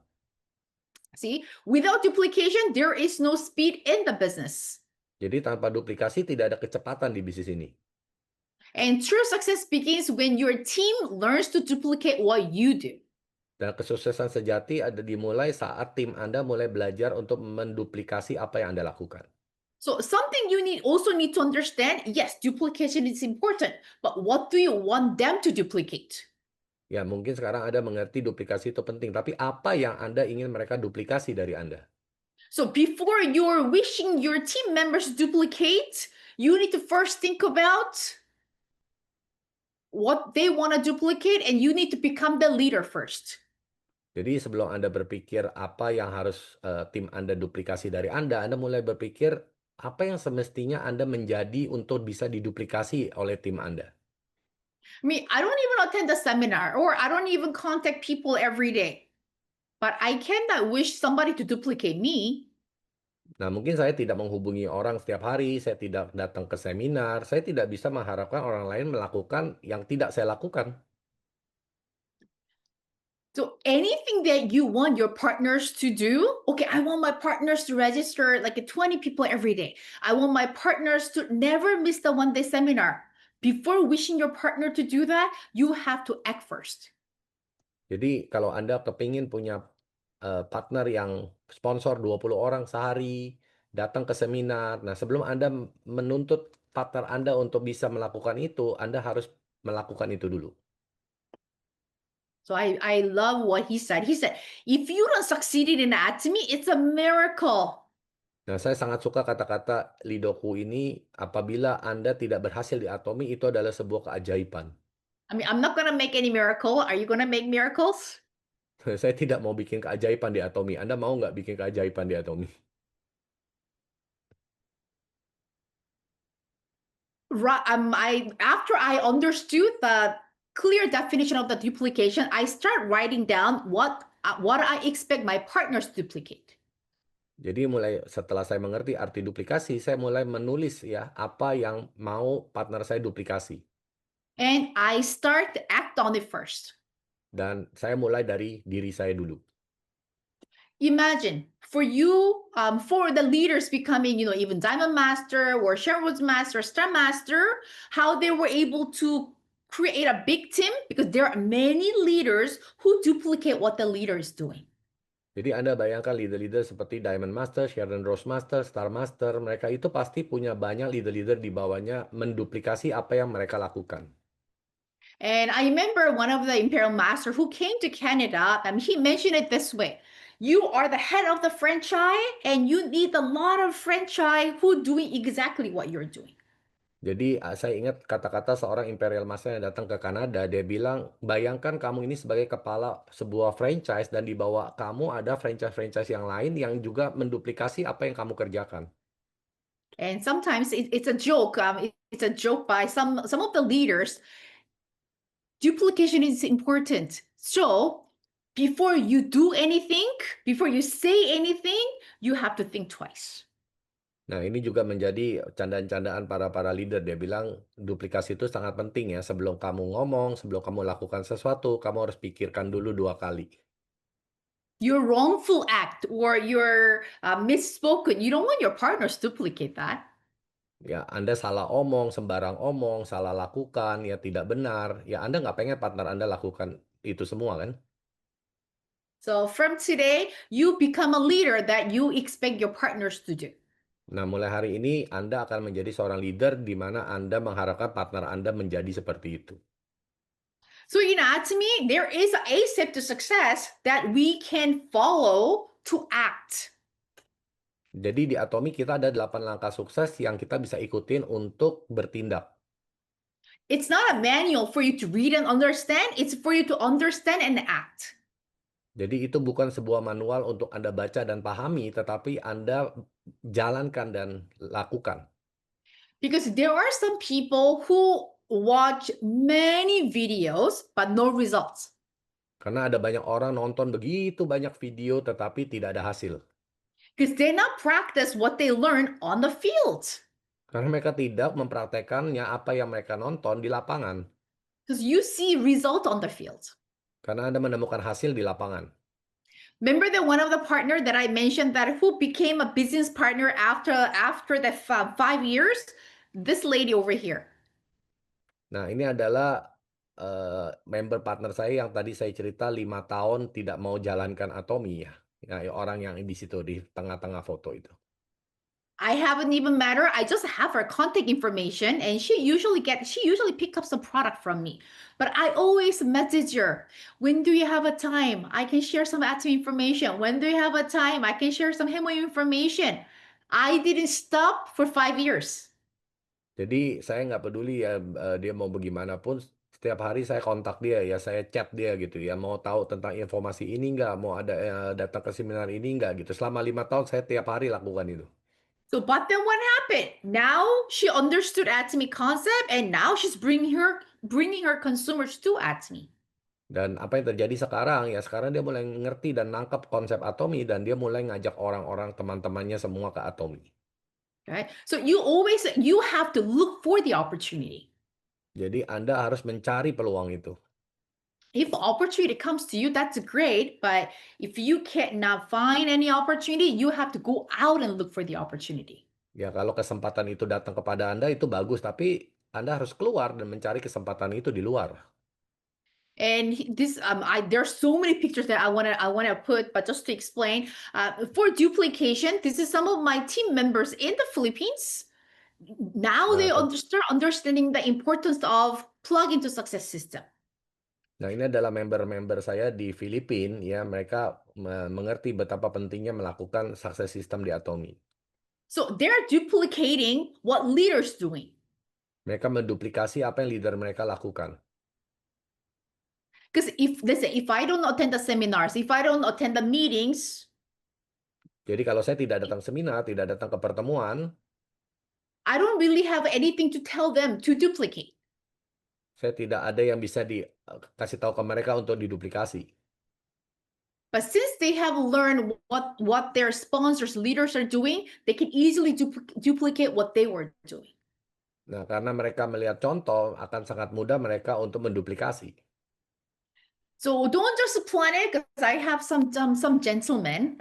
See, without duplication, there is no speed in the business. Jadi tanpa duplikasi tidak ada kecepatan di bisnis ini. And true success begins when your team learns to duplicate what you do. Dan kesuksesan sejati ada dimulai saat tim Anda mulai belajar untuk menduplikasi apa yang Anda lakukan. So something you also need to understand, yes, duplication is important, but what do you want them to duplicate? Ya, mungkin sekarang Anda mengerti duplikasi itu penting, tapi apa yang Anda ingin mereka duplikasi dari Anda? So before you're wishing your team members duplicate, you need to first think about what they want to duplicate and you need to become the leader first. Jadi sebelum Anda berpikir apa yang harus tim Anda duplikasi dari Anda mulai berpikir apa yang semestinya Anda menjadi untuk bisa diduplikasi oleh tim Anda. I mean, I don't even attend a seminar or I don't even contact people every day, but I cannot wish somebody to duplicate me. Nah, mungkin saya tidak menghubungi orang setiap hari, saya tidak datang ke seminar, saya tidak bisa mengharapkan orang lain melakukan yang tidak saya lakukan. So anything that you want your partners to do, okay, I want my partners to register like 20 people every day. I want my partners to never miss the one day seminar. Before wishing your partner to do that, you have to act first. Jadi kalau Anda kepingin punya partner yang sponsor 20 orang sehari, datang ke seminar. Nah, sebelum Anda menuntut partner Anda untuk bisa melakukan itu, Anda harus melakukan itu dulu. So I love what he said. He said, if you don't succeed in anatomy, it's a miracle. Nah, saya sangat suka kata-kata Lidoku ini, apabila Anda tidak berhasil di Atomi, itu adalah sebuah keajaiban. I mean, I'm not gonna make any miracle. Are you gonna make miracles? Saya tidak mau bikin keajaiban di Atomi. Anda mau nggak bikin keajaiban di Atomi? Right. I after I understood the clear definition of the duplication, I start writing down what I expect my partners to duplicate. Jadi mulai setelah saya mengerti arti duplikasi, saya mulai menulis ya, apa yang mau partner saya duplikasi. And I start to act on it first. Dan saya mulai dari diri saya dulu. Imagine for you, for the leaders becoming, even Diamond Master or Sherwood's Master, Star Master, how they were able to create a big team because there are many leaders who duplicate what the leader is doing. Jadi Anda bayangkan leader-leader seperti Diamond Master, Sharon Rose Master, Star Master, mereka itu pasti punya banyak leader-leader di bawahnya menduplikasi apa yang mereka lakukan. And I remember one of the Imperial Master who came to Canada, he mentioned it this way. You are the head of the franchise and you need a lot of franchise who doing exactly what you're doing. Jadi saya ingat kata-kata seorang Imperial Master yang datang ke Kanada, dia bilang, bayangkan kamu ini sebagai kepala sebuah franchise dan di bawah kamu ada franchise-franchise yang lain yang juga menduplikasi apa yang kamu kerjakan. And sometimes it's a joke. It's a joke by some of the leaders. Duplication is important. So before you do anything, before you say anything, you have to think twice. Nah, ini juga menjadi candaan-candaan para leader. Dia bilang duplikasi itu sangat penting ya. Sebelum kamu ngomong, sebelum kamu lakukan sesuatu, kamu harus pikirkan dulu 2 kali. Your wrongful act or your misspoken, you don't want your partners to duplicate that. Ya, Anda salah omong, sembarang omong, salah lakukan, ya tidak benar. Ya, Anda nggak pengen partner Anda lakukan itu semua kan? So from today, you become a leader that you expect your partners to do. Nah, mulai hari ini Anda akan menjadi seorang leader di mana Anda mengharapkan partner Anda menjadi seperti itu. So, to me, there is a step to success that we can follow to act. Jadi di Atomi kita ada 8 langkah sukses yang kita bisa ikutin untuk bertindak. It's not a manual for you to read and understand, it's for you to understand and act. Jadi itu bukan sebuah manual untuk Anda baca dan pahami, tetapi Anda jalankan dan lakukan. Because there are some people who watch many videos but no results. Karena ada banyak orang nonton begitu banyak video tetapi tidak ada hasil. Because they not practice what they learn on the field. Karena mereka tidak mempraktekannya apa yang mereka nonton di lapangan. Because you see result on the field. Karena Anda menemukan hasil di lapangan. Remember the one of the partner that I mentioned that who became a business partner after the 5 years? This lady over here. Nah, ini adalah member partner saya yang tadi saya cerita 5 tahun tidak mau jalankan Atomi ya. Nah, orang yang di situ di tengah-tengah foto itu. I haven't even met her. I just have her contact information and she usually pick up some product from me. But I always message her. When do you have a time? I can share some Atomy information. When do you have a time? I can share some Hemo information. I didn't stop for 5 years. Jadi saya nggak peduli ya dia mau bagaimanapun, setiap hari saya kontak dia ya, saya chat dia gitu ya, mau tahu tentang informasi ini nggak, mau ada datang ke seminar ini nggak gitu. Selama 5 tahun saya tiap hari lakukan itu. So, but then what happened? Now she understood Atomy concept and now she's bringing her consumers to Atomy. Dan apa yang terjadi sekarang ya, sekarang dia mulai ngerti dan nangkep konsep Atomi dan dia mulai ngajak orang-orang teman-temannya semua ke Atomi. Right? So you have to look for the opportunity. Jadi Anda harus mencari peluang itu. If opportunity comes to you, that's great. But if you cannot find any opportunity, you have to go out and look for the opportunity. Ya kalau kesempatan itu datang kepada Anda itu bagus, tapi Anda harus keluar dan mencari kesempatan itu di luar. And this, there's so many pictures that I wanna put, but just to explain, for duplication, this is some of my team members in the Philippines. Now Nah, they start understanding the importance of plug into success system. Nah, ini adalah member-member saya di Filipina ya, mereka mengerti betapa pentingnya melakukan sukses system di Atomi. So they're duplicating what leaders doing. Mereka menduplikasi apa yang leader mereka lakukan. Because if let's say if I don't attend the seminars, if I don't attend the meetings, Jadi kalau saya tidak datang seminar, tidak datang ke pertemuan, I don't really have anything to tell them to duplicate. saya tidak ada yang bisa dikasih tahu ke mereka untuk diduplikasi. But since they have learned what their sponsors, leaders are doing, they can easily duplicate what they were doing. Nah, karena mereka melihat contoh, akan sangat mudah mereka untuk menduplikasi. So don't just plan it, because I have some gentlemen,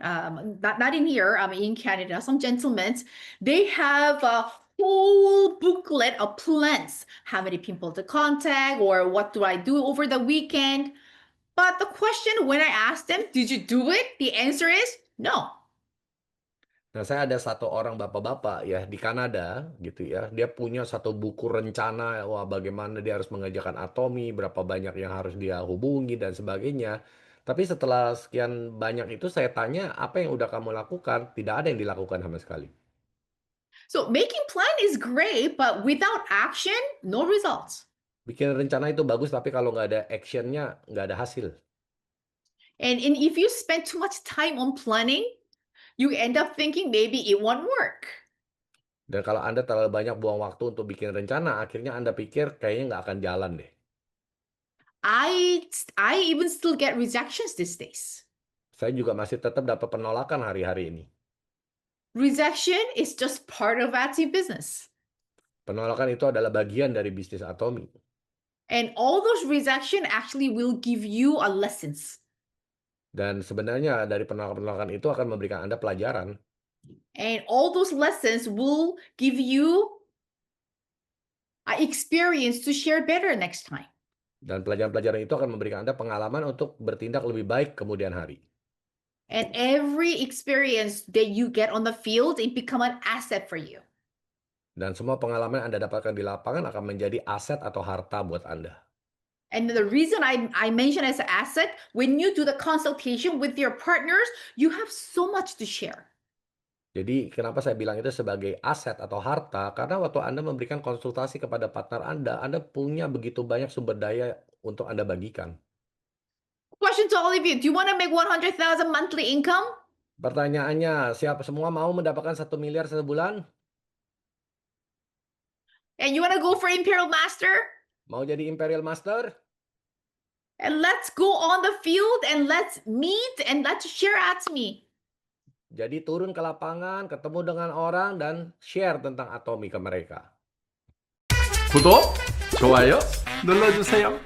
not in here, in Canada, some gentlemen, they have a whole booklet of plans, how many people to contact, or what do I do over the weekend. But the question when I ask them, did you do it? The answer is no. Nah, saya ada satu orang bapak-bapak ya di Kanada gitu ya. Dia punya satu buku rencana, wah bagaimana dia harus mengerjakan atomi, berapa banyak yang harus dia hubungi dan sebagainya. Tapi setelah sekian banyak itu saya tanya, apa yang udah kamu lakukan? Tidak ada yang dilakukan sama sekali. So making plan is great, but without action, no results. Bikin rencana itu bagus, tapi kalau nggak ada actionnya, nggak ada hasil. And if you spend too much time on planning, you end up thinking maybe it won't work. Dan kalau Anda terlalu banyak buang waktu untuk bikin rencana, akhirnya Anda pikir kayaknya nggak akan jalan deh. I even still get rejections these days. Saya juga masih tetap dapat penolakan hari-hari ini. Rejection is just part of active business. Penolakan itu adalah bagian dari bisnis Atomi. And all those rejection actually will give you a lessons. Dan sebenarnya dari penolakan-penolakan itu akan memberikan Anda pelajaran. And all those lessons will give you an experience to share better next time. Dan pelajaran-pelajaran itu akan memberikan Anda pengalaman untuk bertindak lebih baik kemudian hari. And every experience that you get on the field, it become an asset for you. Dan semua pengalaman yang Anda dapatkan di lapangan akan menjadi aset atau harta buat Anda. And the reason I mention as an asset, when you do the consultation with your partners, you have so much to share. Jadi kenapa saya bilang itu sebagai aset atau harta? Karena waktu Anda memberikan konsultasi kepada partner Anda punya begitu banyak sumber daya untuk Anda bagikan. Question to all of you, do you want to make 100,000 monthly income? Pertanyaannya, siapa semua mau mendapatkan 1 miliar sebulan? And you want to go for Imperial Master? Mau jadi Imperial Master? And let's go on the field and let's meet and let's share at me. Jadi turun ke lapangan, ketemu dengan orang, dan share tentang Atomi ke mereka. 구독, 좋아요 눌러주세요.